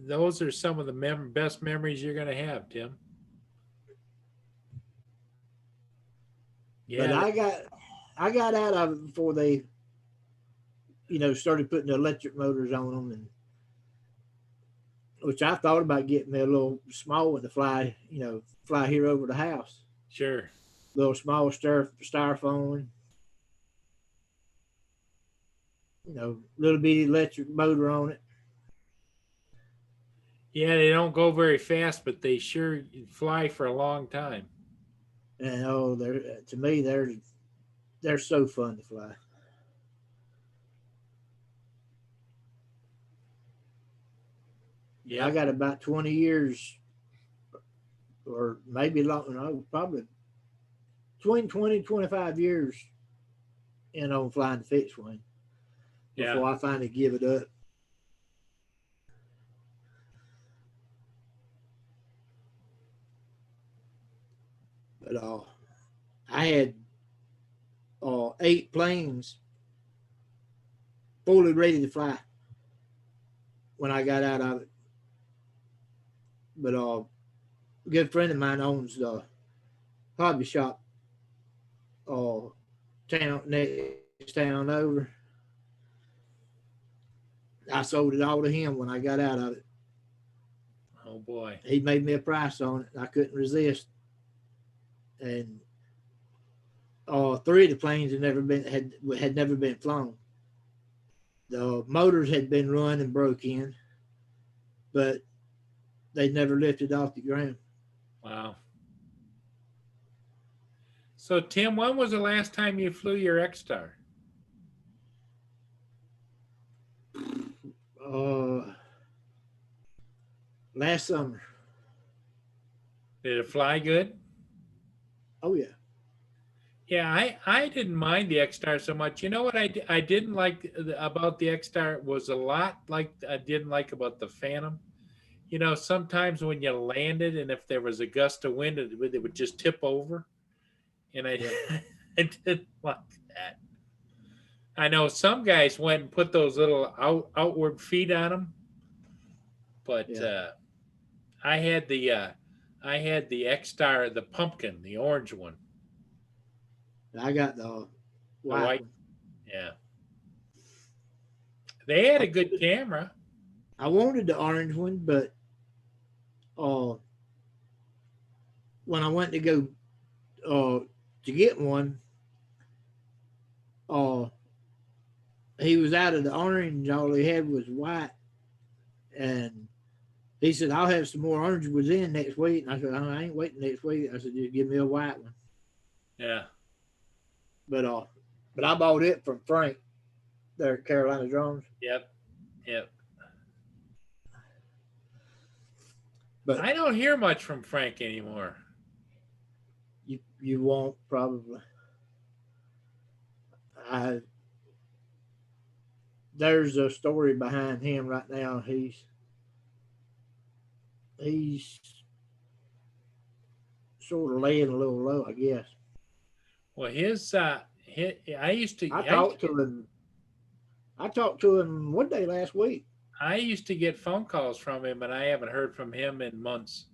Those are some of the best memories you're going to have, Tim. Yeah. But I got out of it before they, started putting the electric motors on them, and which I thought about getting me a little small one to fly here over the house. Sure. Little small styrofoam. Little bitty electric motor on it. Yeah, they don't go very fast, but they sure fly for a long time. And to me, they're so fun to fly. Yeah, I got about 20 years, or maybe longer, probably between 20 and 25 years on flying the fixed wing before I finally give it up. But I had 8 planes fully ready to fly when I got out of it. But a good friend of mine owns hobby shop, town next town over. I sold it all to him when I got out of it. Oh boy. He made me a price on it. I couldn't resist. And three of the planes had never been flown. The motors had been run and broke in, but they'd never lifted off the ground. Wow. So Tim, when was the last time you flew your X-Star? Last summer. Did it fly good? Oh yeah. Yeah, I didn't mind the X-Star so much. You know what I didn't like about the X-Star was a lot like I didn't like about the Phantom. You know, sometimes when you landed and if there was a gust of wind, it would just tip over. And I didn't like that. I know some guys went and put those little outward feet on them, but I had the X-Star, the pumpkin, the orange one. I got the white one. Yeah. They had a good camera. I wanted the orange one, but when I went to go to get one, he was out of the orange. All he had was white, and he said, "I'll have some more orange ones in next week." And I said, "I ain't waiting next week." I said, "Just give me a white one." Yeah. But I bought it from Frank there at Carolina Drones. Yep. But I don't hear much from Frank anymore. You won't probably. There's a story behind him right now. He's sort of laying a little low, I guess. Well, I talked to him one day last week. I used to get phone calls from him, and I haven't heard from him in months.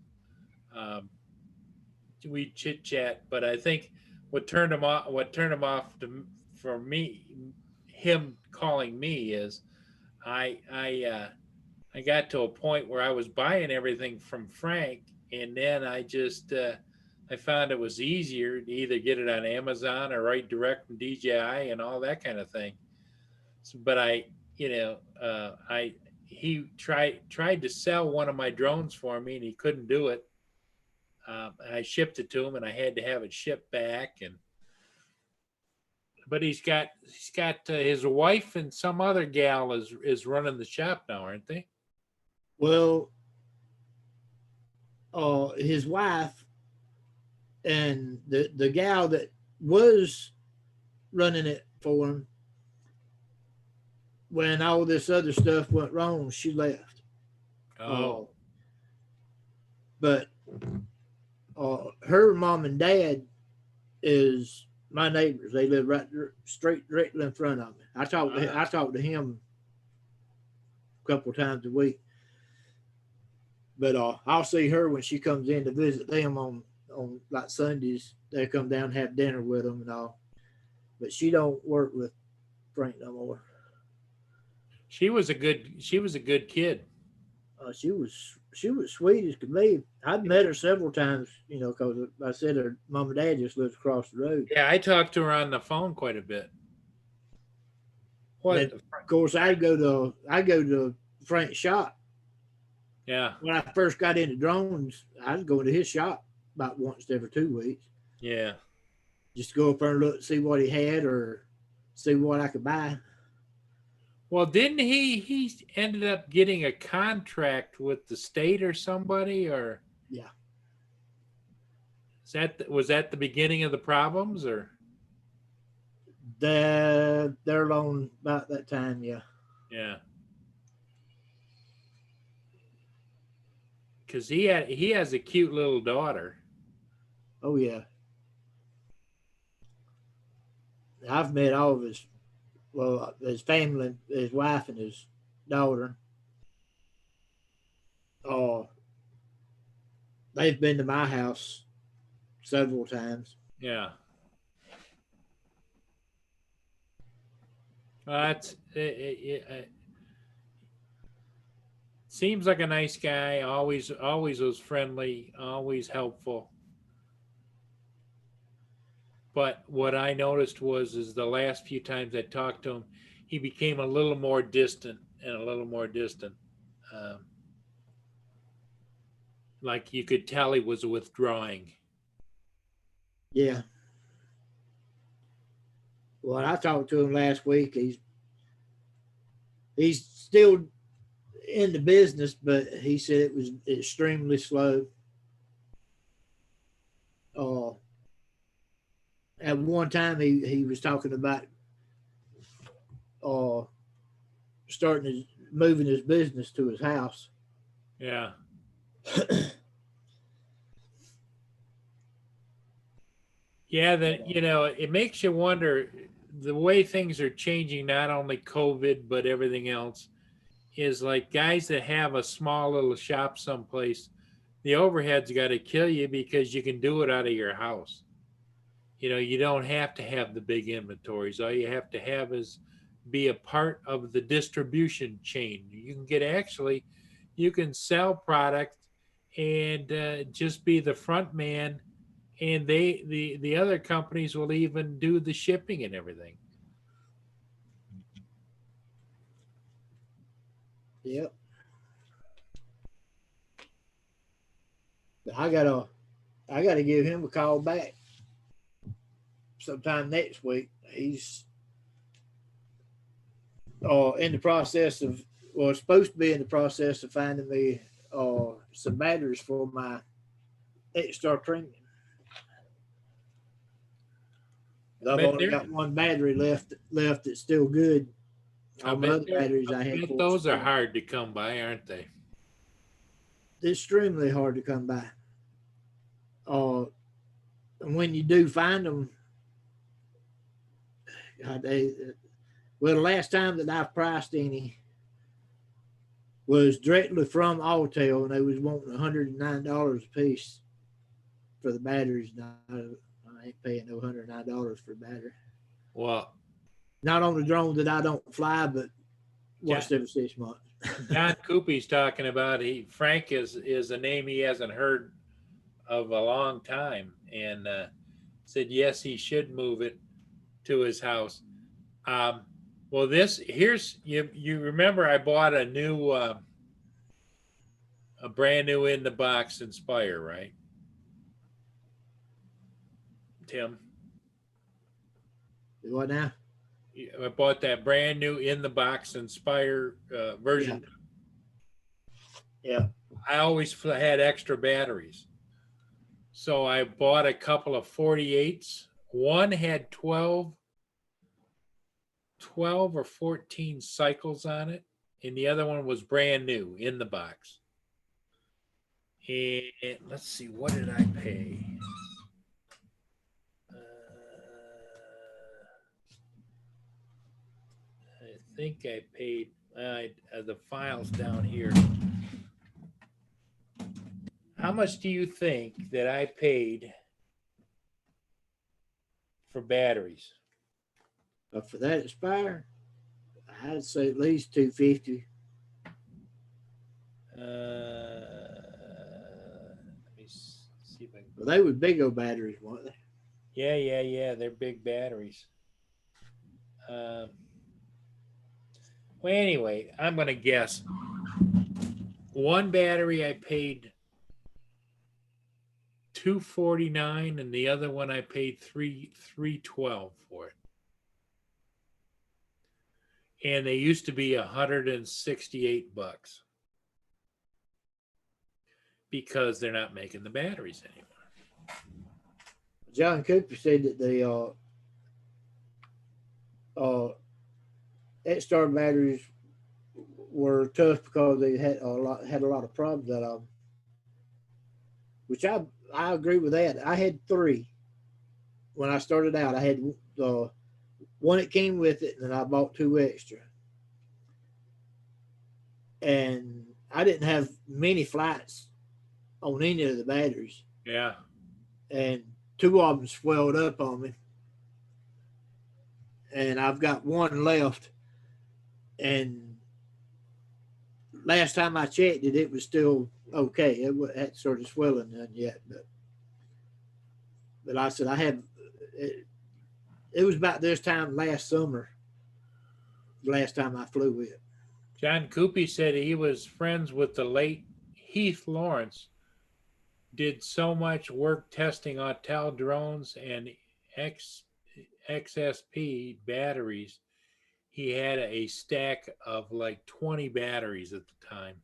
We chit chat, but I think what turned him off for me, him calling me is, I got to a point where I was buying everything from Frank, and then I just I found it was easier to either get it on Amazon or write direct from DJI and all that kind of thing. So, but he tried to sell one of my drones for me, and he couldn't do it. I shipped it to him, and I had to have it shipped back. But he's got his wife and some other gal is running the shop now, aren't they? Well, his wife and the gal that was running it for him, when all this other stuff went wrong, she left. But her mom and dad is my neighbors. They live directly in front of me. I talk to him a couple of times a week. But I'll see her when she comes in to visit them on like Sundays. They come down and have dinner with them and all. But she don't work with Frank no more. She was a good kid. She was sweet as could be. I'd met her several times, because I said her mom and dad just lived across the road. Yeah, I talked to her on the phone quite a bit. Of course, I go to Frank's shop. Yeah. When I first got into drones, I was going to his shop about once every 2 weeks. Yeah. Just to go up there and look, see what he had or see what I could buy. Well, didn't he ended up getting a contract with the state or somebody, or? Yeah. Was that the beginning of the problems, or? They're along about that time, yeah. Yeah. Because he has a cute little daughter. Oh yeah. I've met all of his family, his wife and his daughter. They've been to my house several times. Yeah. That's it seems like a nice guy. Always was friendly. Always helpful. But what I noticed is the last few times I talked to him, he became a little more distant and a little more distant. Um, like you could tell he was withdrawing. Yeah. Well, I talked to him last week. He's still in the business, but he said it was extremely slow. At one time, he was talking about moving his business to his house. Yeah. Yeah, that it makes you wonder the way things are changing, not only COVID, but everything else, is like guys that have a small little shop someplace, the overhead's got to kill you because you can do it out of your house. You don't have to have the big inventories. All you have to have is be a part of the distribution chain. You can sell product and just be the front man, and the other companies will even do the shipping and everything. Yep. But I gotta give him a call back sometime next week. He's in the process of, supposed to be in the process of finding me some batteries for my X-Star Premium. I've only got one battery left that's still good. All my other batteries I had. Those are hard to come by, aren't they? Extremely hard to come by. And when you do find them, the last time that I've priced any was directly from Autel, and they was wanting $109 a piece for the batteries. Now, I ain't paying no $109 for a battery. Well, not on the drone that I don't fly, but once every 6 months. John Coopy's talking about Frank is a name he hasn't heard of a long time, and said yes, he should move it to his house. Well, here's you remember I bought a new a brand new in the box Inspire, right, Tim? What now? I bought that brand new in the box Inspire version. Yeah. I always had extra batteries, so I bought a couple of 48s. One had 12 or 14 cycles on it, and the other one was brand new in the box. And let's see, what did I pay? I think I paid the files down here. How much do you think that I paid for batteries? For that Inspire, I'd say at least $250. Let me see if I can. Well, they were big old batteries, weren't they? Yeah. They're big batteries. Well, anyway, I'm going to guess. One battery I paid $249, and the other one I paid $312 for it. And they used to be $168 because they're not making the batteries anymore. John Cooper said that the X-Star batteries were tough because they had a lot of problems out of them, which I agree with that. I had 3 when I started out. I had one that came with it, and I bought 2 extra. And I didn't have many flights on any of the batteries. Yeah. And two of them swelled up on me, and I've got one left. And last time I checked it, it was still okay. It hadn't started swelling none yet, but I said I had. It was about this time last summer. Last time I flew it. John Coopy said he was friends with the late Heath Lawrence. Did so much work testing Autel drones and XSP batteries. He had a stack of like 20 batteries at the time.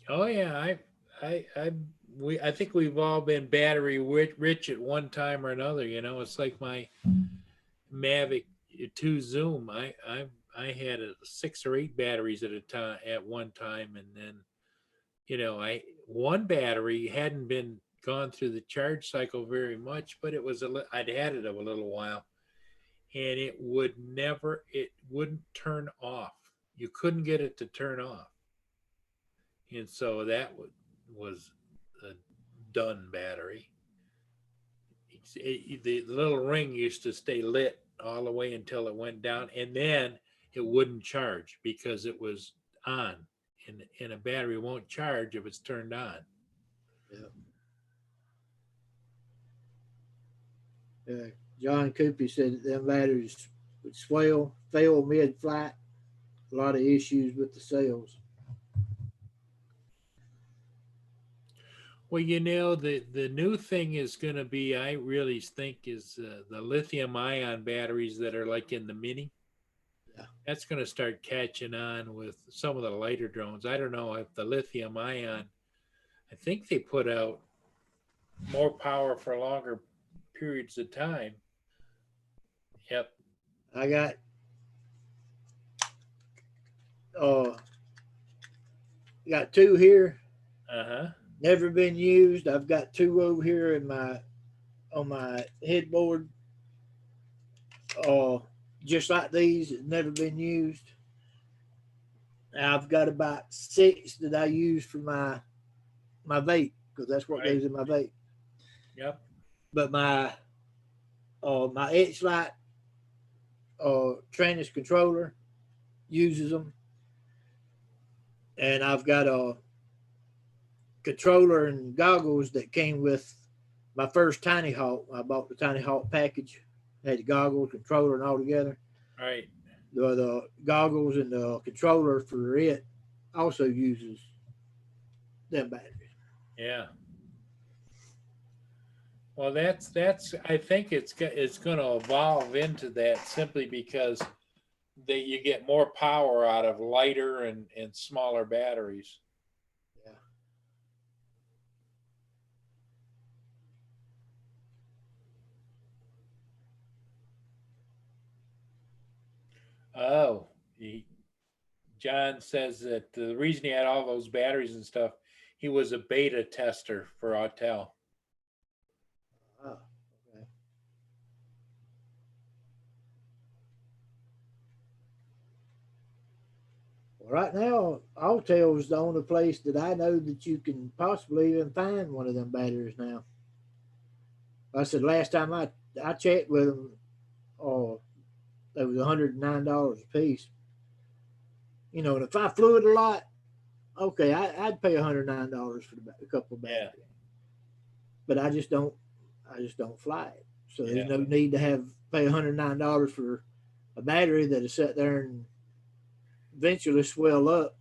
Oh yeah, I think we've all been battery rich at one time or another. You know, it's like my Mavic 2 Zoom. I had 6 or 8 batteries at a time at one time, and then, you know, one battery hadn't been gone through the charge cycle very much, but it was I'd had it a little while, and it wouldn't turn off. You couldn't get it to turn off, and so that was a done battery. The little ring used to stay lit all the way until it went down, and then it wouldn't charge because it was on, and a battery won't charge if it's turned on. Yeah. John Coopy said that them batteries would fail mid-flight. A lot of issues with the cells. Well, you know, the new thing is going to be, I really think, is the lithium ion batteries that are like in the Mini. Yeah. That's going to start catching on with some of the lighter drones. I don't know if the lithium ion, I think they put out more power for longer periods of time. Yep. I got got 2 here. Never been used. I've got 2 over here on my headboard. Just like these, never been used. I've got about 6 that I use for my vape, because that's what goes in my vape. Yep. But my X-Lite Tranis controller uses them, and I've got a controller and goggles that came with my first Tiny Hawk. I bought the Tiny Hawk package, had the goggles, controller, and all together. Right. The goggles and the controller for it also uses them batteries. Yeah. Well, that's. I think it's going to evolve into that, simply because you get more power out of lighter and smaller batteries. Yeah. Oh, John says that the reason he had all those batteries and stuff, he was a beta tester for Autel. Oh, okay. Well, right now, Autel is the only place that I know that you can possibly even find one of them batteries now. I said last time I checked with them, it was $109 a piece. You know, and if I flew it a lot, okay, I'd pay $109 for a couple of batteries. Yeah. But I just don't fly it. So there's no need to pay $109 for a battery that'll sit there and eventually swell up.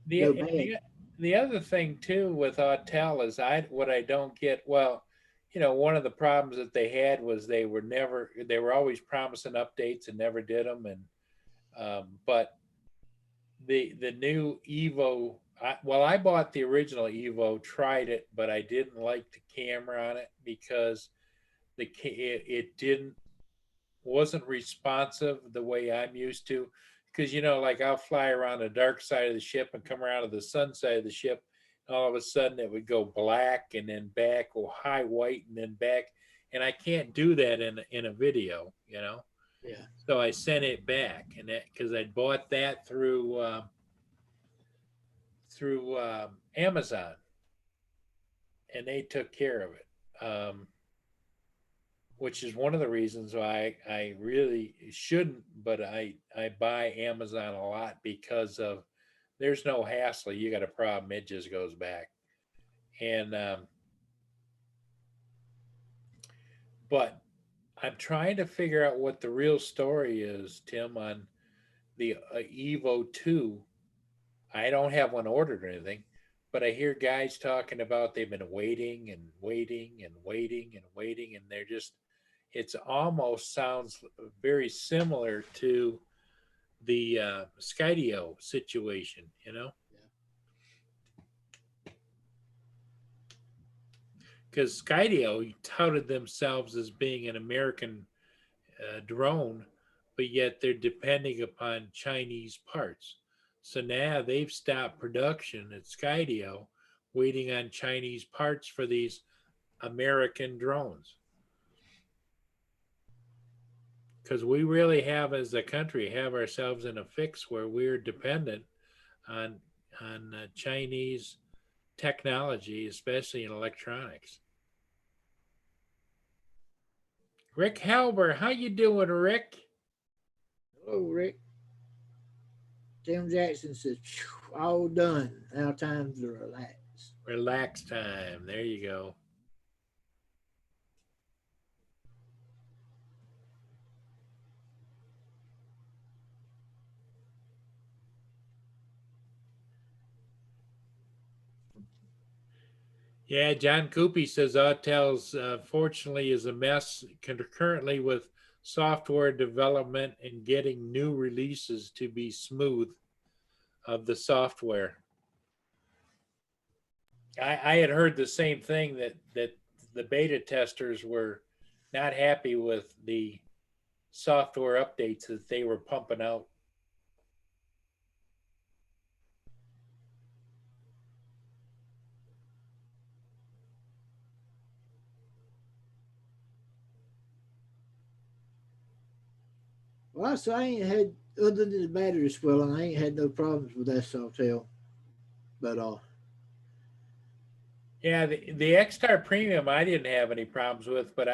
The other thing too with Autel is what I don't get. Well, you know, one of the problems that they had was they were always promising updates and never did them. And but the new Evo, I bought the original Evo, tried it, but I didn't like the camera on it because it wasn't responsive the way I'm used to. Because, you know, like I'll fly around the dark side of the ship and come around to the sun side of the ship, and all of a sudden it would go black and then back, or high white and then back, and I can't do that in a video, you know. Yeah. So I sent it back, and that because I bought that through Amazon, and they took care of it. Which is one of the reasons why I really shouldn't, but I buy Amazon a lot because of there's no hassle. You got a problem, it just goes back. And but I'm trying to figure out what the real story is, Tim, on the Evo 2. I don't have one ordered or anything, but I hear guys talking about they've been waiting and waiting and waiting and waiting, and they're just, it's almost sounds very similar to the Skydio situation, you know? Because Skydio touted themselves as being an American drone, but yet they're depending upon Chinese parts. So now they've stopped production at Skydio, waiting on Chinese parts for these American drones. Because we really have, as a country, have ourselves in a fix where we're dependent on Chinese technology, especially in electronics. Rick Halber, how you doing, Rick? Hello, Rick. Tim Jackson says, all done. Now time to relax. Relax time. There you go. Yeah, John Coopy says Autel's fortunately is a mess currently with software development and getting new releases to be smooth of the software. I had heard the same thing that the beta testers were not happy with the software updates that they were pumping out. Well, so I ain't had, other than the battery swelling, I ain't had no problems with that Sawtelle. But Yeah, the XStar Premium I didn't have any problems with, but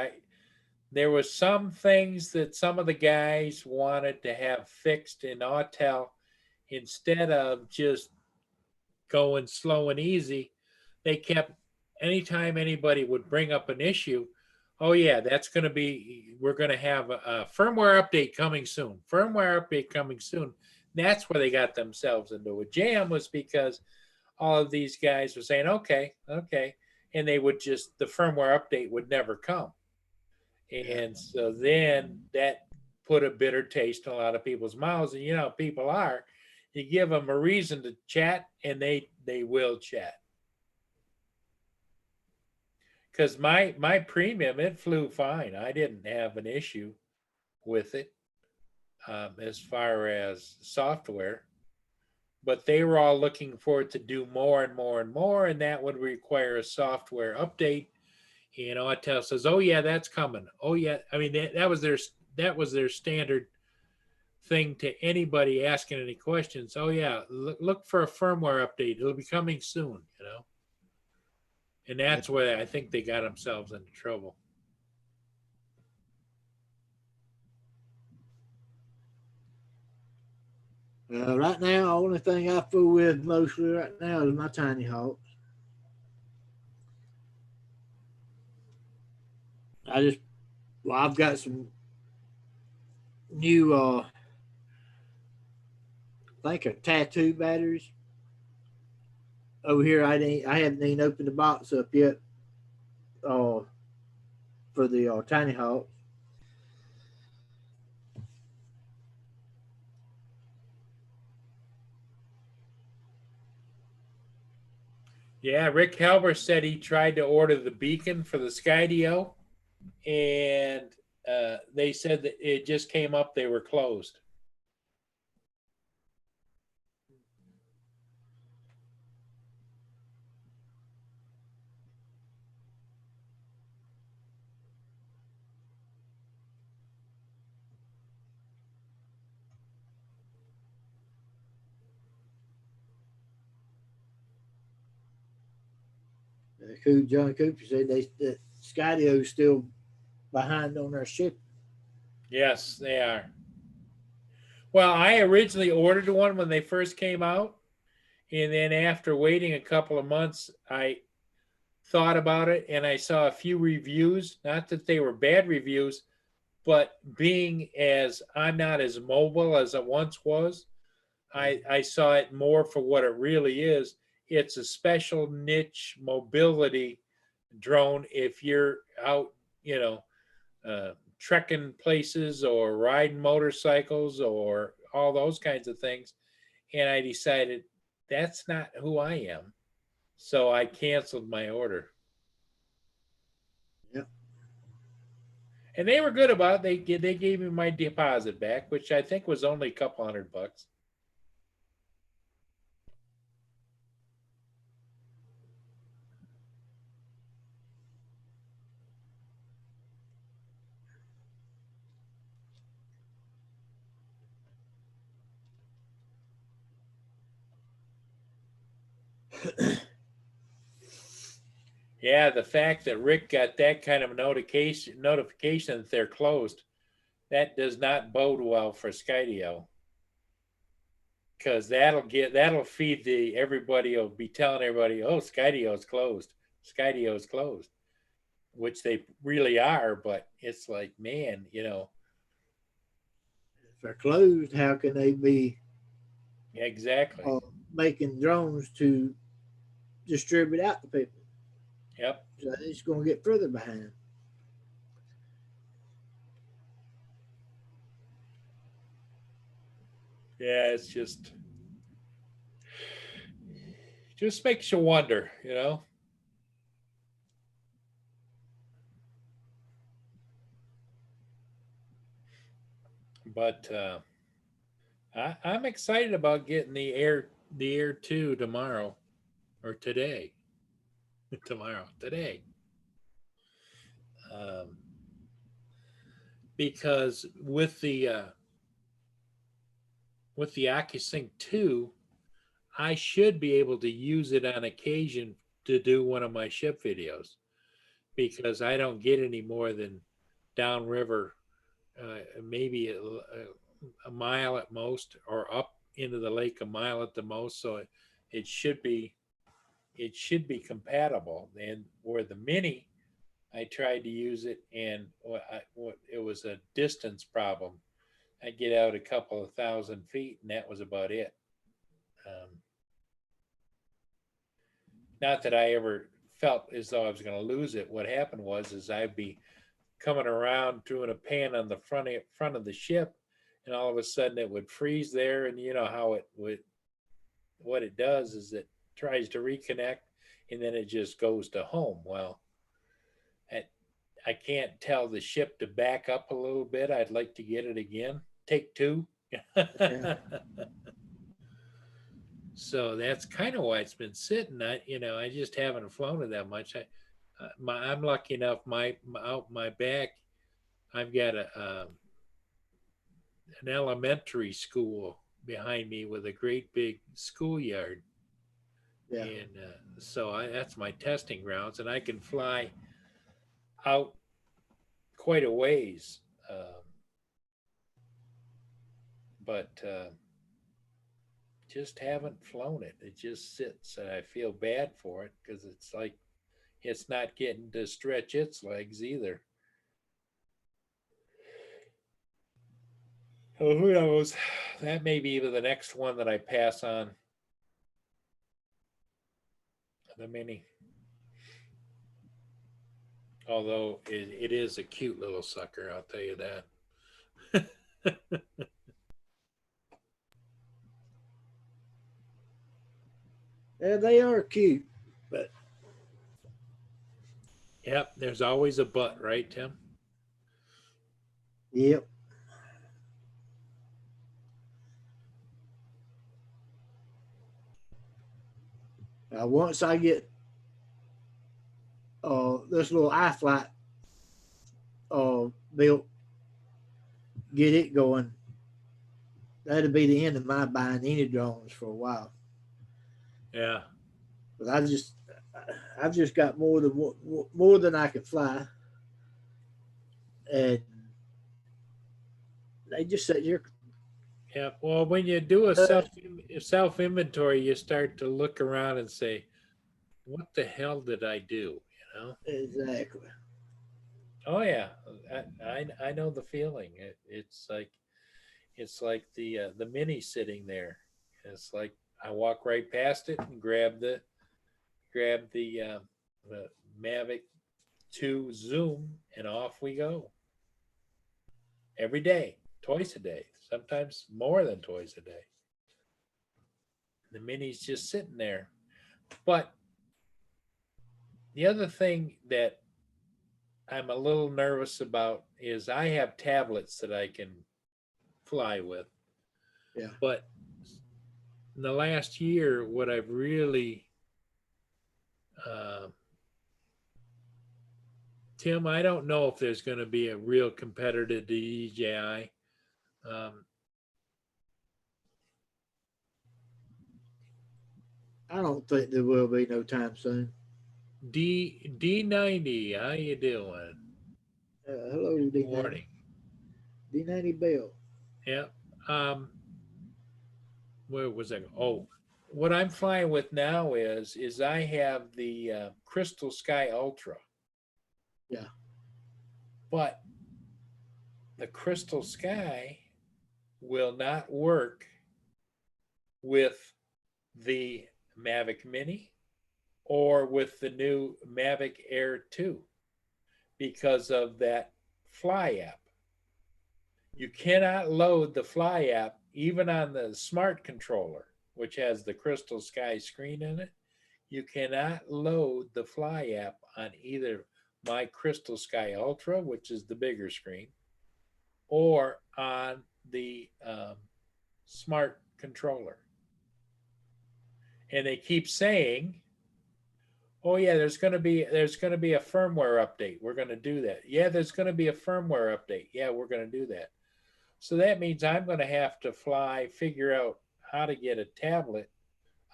there was some things that some of the guys wanted to have fixed in Autel instead of just going slow and easy. They kept, anytime anybody would bring up an issue, oh yeah, that's going to be, we're going to have a firmware update coming soon. Firmware update coming soon. That's where they got themselves into a jam, was because all of these guys were saying, okay, and they would just, the firmware update would never come. And so then that put a bitter taste in a lot of people's mouths. And you know, people are, you give them a reason to chat and they will chat. Because my premium, it flew fine. I didn't have an issue with it as far as software. But they were all looking for it to do more and more and more, and that would require a software update. You know, Autel says, "Oh yeah, that's coming. Oh yeah." I mean, that was their standard thing to anybody asking any questions. Oh yeah, look for a firmware update. It'll be coming soon. You know, and that's where I think they got themselves into trouble. right now, the only thing I fool with mostly right now is my Tiny Hawks. I've got some new, I think, a tattoo batteries over here. I haven't even opened the box up yet. For the Tiny Hawks. Yeah, Rick Halber said he tried to order the beacon for the Skydio, and they said that it just came up, they were closed. John Cooper said that Skydio's still behind on their ship. Yes, they are. Well, I originally ordered one when they first came out. And then after waiting a couple of months, I thought about it and I saw a few reviews. Not that they were bad reviews, but being as I'm not as mobile as I once was, I saw it more for what it really is. It's a special niche mobility drone if you're out, you know, trekking places or riding motorcycles or all those kinds of things. And I decided that's not who I am. So I canceled my order. Yep. And they were good about it. They gave me my deposit back, which I think was only a couple $100. Yeah, the fact that Rick got that kind of notification that they're closed, that does not bode well for Skydio. Because that'll feed everybody will be telling everybody, oh, Skydio's closed. Skydio's closed. Which they really are, but it's like, man, you know. If they're closed, how can they be Exactly. Making drones to distribute out to people? Yep. So it's going to get further behind. Yeah, it's just makes you wonder, you know. But I'm excited about getting the Air 2 tomorrow or today. Today. Because with the OcuSync 2, I should be able to use it on occasion to do one of my ship videos, because I don't get any more than downriver, maybe a mile at most, or up into the lake a mile at the most. So it should be compatible. And where the Mini, I tried to use it, and it was a distance problem. I get out a couple of 1,000 feet, and that was about it. Not that I ever felt as though I was going to lose it. What happened was I'd be coming around doing a pan on the front of the ship, and all of a sudden it would freeze there. And you know how it would. What it does is it tries to reconnect, and then it just goes to home. Well, I can't tell the ship to back up a little bit. I'd like to get it again. Take two. Yeah. So that's kind of why it's been sitting. I just haven't flown it that much. I'm lucky enough. Out my back, I've got an elementary school behind me with a great big schoolyard. Yeah. And so that's my testing grounds, and I can fly out quite a ways. But just haven't flown it. It just sits, and I feel bad for it because it's like it's not getting to stretch its legs either. Oh, who knows? That may be the next one that I pass on. The Mini. Although it is a cute little sucker, I'll tell you that. Yeah, they are cute, but yep, there's always a but, right, Tim? Yep. Once I get this little iFlight built, get it going, that'll be the end of my buying any drones for a while. Yeah. But I've just got more than I can fly, and they just sit here. Yeah. Well, when you do a Uh, self inventory, you start to look around and say, "What the hell did I do?" You know? exactly. Oh yeah, I know the feeling. It's like the mini sitting there. It's like I walk right past it and grab the Mavic 2 Zoom, and off we go every day, twice a day, sometimes more than twice a day. The mini's just sitting there. But the other thing that I'm a little nervous about is I have tablets that I can fly with, Yeah. but in the last year, what I've really uh, Tim, I don't know if there's going to be a real competitor to DJI. Um, I don't think there will be no time soon. D90, how you doing? Hello, Good D90. morning. D90 Bell. Yeah. Um, where was I? Oh, what I'm flying with now is I have the Crystal Sky Ultra, Yeah. but the Crystal Sky will not work with the Mavic Mini or with the new Mavic Air 2 because of that Fly app. You cannot load the Fly app even on the smart controller, which has the Crystal Sky screen in it. You cannot load the Fly app on either my Crystal Sky Ultra, which is the bigger screen, or on the smart controller. And they keep saying, "Oh yeah, there's going to be a firmware update. We're going to do that." Yeah, there's going to be a firmware update. Yeah, we're going to do that. So that means I'm going to have to figure out how to get a tablet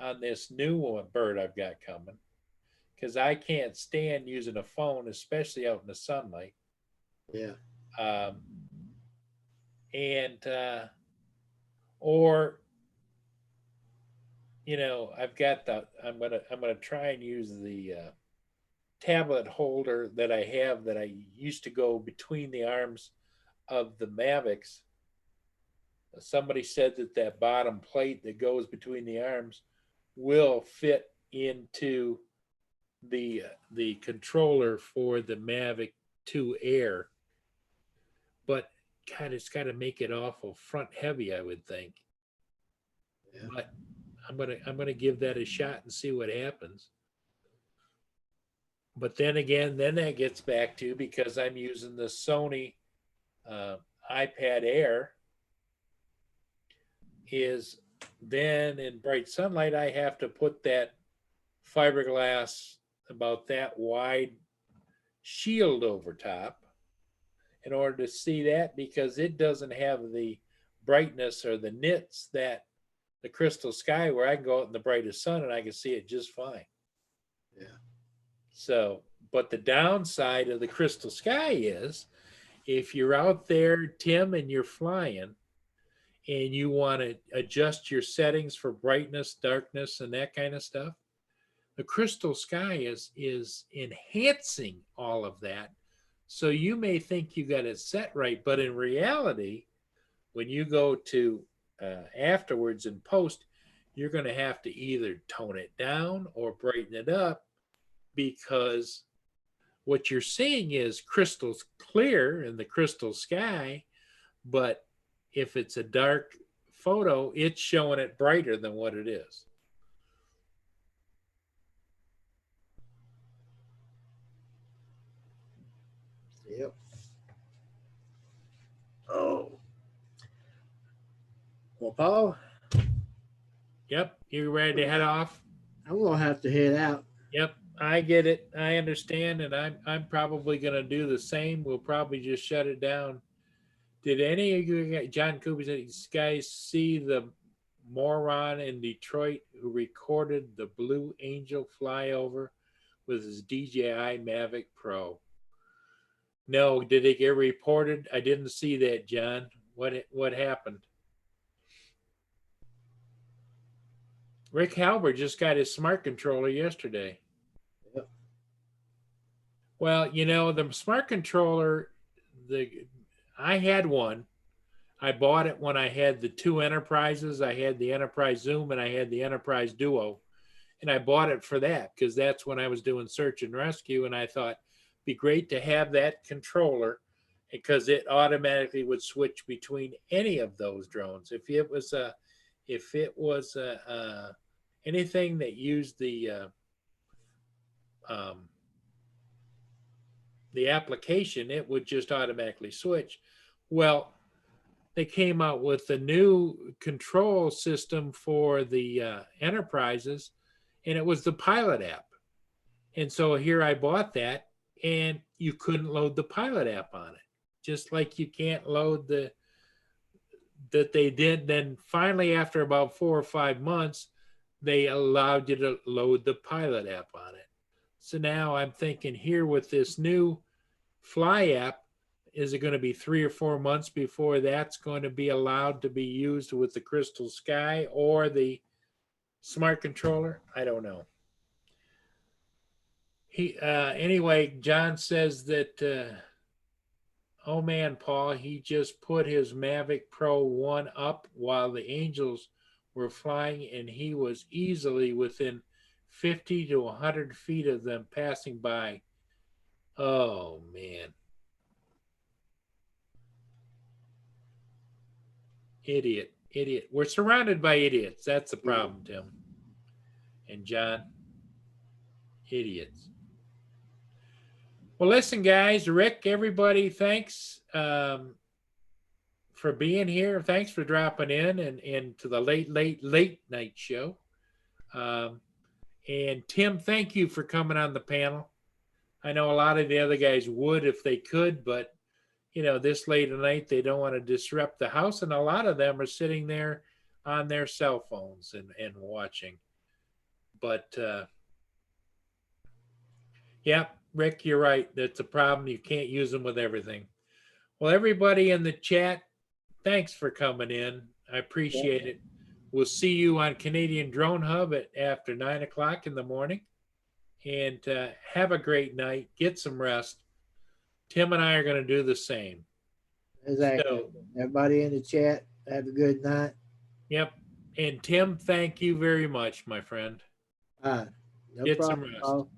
on this new bird I've got coming because I can't stand using a phone, especially out in the sunlight. Yeah. Um, and or I'm gonna try and use the tablet holder that I have that I used to go between the arms of the Mavics. Somebody said that that bottom plate that goes between the arms will fit into the controller for the Mavic 2 Air, but God, it's got to make it awful front heavy, I would think. Yeah. But I'm gonna give that a shot and see what happens. But then again, then that gets back to because I'm using the Sony uh, iPad Air, is then in bright sunlight I have to put that fiberglass about that wide shield over top in order to see that because it doesn't have the brightness or the nits that the Crystal Sky where I can go out in the brightest sun and I can see it just fine. Yeah. So, but the downside of the Crystal Sky is if you're out there, Tim, and you're flying and you want to adjust your settings for brightness, darkness, and that kind of stuff, the Crystal Sky is enhancing all of that. So you may think you got it set right, but in reality, when you go to afterwards and post, you're going to have to either tone it down or brighten it up because what you're seeing is crystal clear in the Crystal Sky, but if it's a dark photo, it's showing it brighter than what it is. Yep. Oh. Well, Paul, Yep, you ready to head off? I'm gonna have to head out. Yep, I get it. I understand, and I'm probably going to do the same. We'll probably just shut it down. Did any of you, John Cooper, guys see the moron in Detroit who recorded the Blue Angel flyover with his DJI Mavic Pro. No, did it get reported? I didn't see that, John. What happened? Rick Halbert just got his smart controller yesterday. Yep. Well, you know, the smart controller, I had one. I bought it when I had the two Enterprises. I had the Enterprise Zoom and I had the Enterprise Duo. And I bought it for that because that's when I was doing search and rescue. And I thought it'd be great to have that controller because it automatically would switch between any of those drones. If it was anything that used the application, it would just automatically switch. Well, they came out with a new control system for the Enterprises, and it was the Pilot app. And so here I bought that, and you couldn't load the Pilot app on it, just like you can't load that they did. Then finally, after about 4 or 5 months, they allowed you to load the Pilot app on it. So now I'm thinking here with this new Fly app, is it going to be 3 or 4 months before that's going to be allowed to be used with the Crystal Sky or the smart controller? I don't know. Anyway, John says that, oh man, Paul, he just put his Mavic Pro 1 up while the Angels were flying, and he was easily within 50 to 100 feet of them passing by. Oh man. Idiot. We're surrounded by idiots. That's the problem, Tim. And John, idiots. Well, listen, guys, Rick, everybody, thanks for being here. Thanks for dropping in and to the late night show. And Tim, thank you for coming on the panel. I know a lot of the other guys would if they could, but you know, this late at night, they don't want to disrupt the house. And a lot of them are sitting there on their cell phones and watching. But yeah, Rick, you're right. That's a problem. You can't use them with everything. Well, everybody in the chat, thanks for coming in. I appreciate it. We'll see you on Canadian Drone Hub after 9 o'clock in the morning. And have a great night. Get some rest. Tim and I are going to do the same. Exactly. So, everybody in the chat, have a good night. Yep. And Tim, thank you very much, my friend. No Get problem. some rest.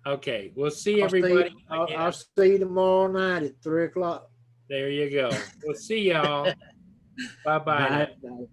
Okay. We'll see everybody. I'll see you tomorrow night at 3 o'clock. There you go. We'll see y'all. Bye-bye. Bye.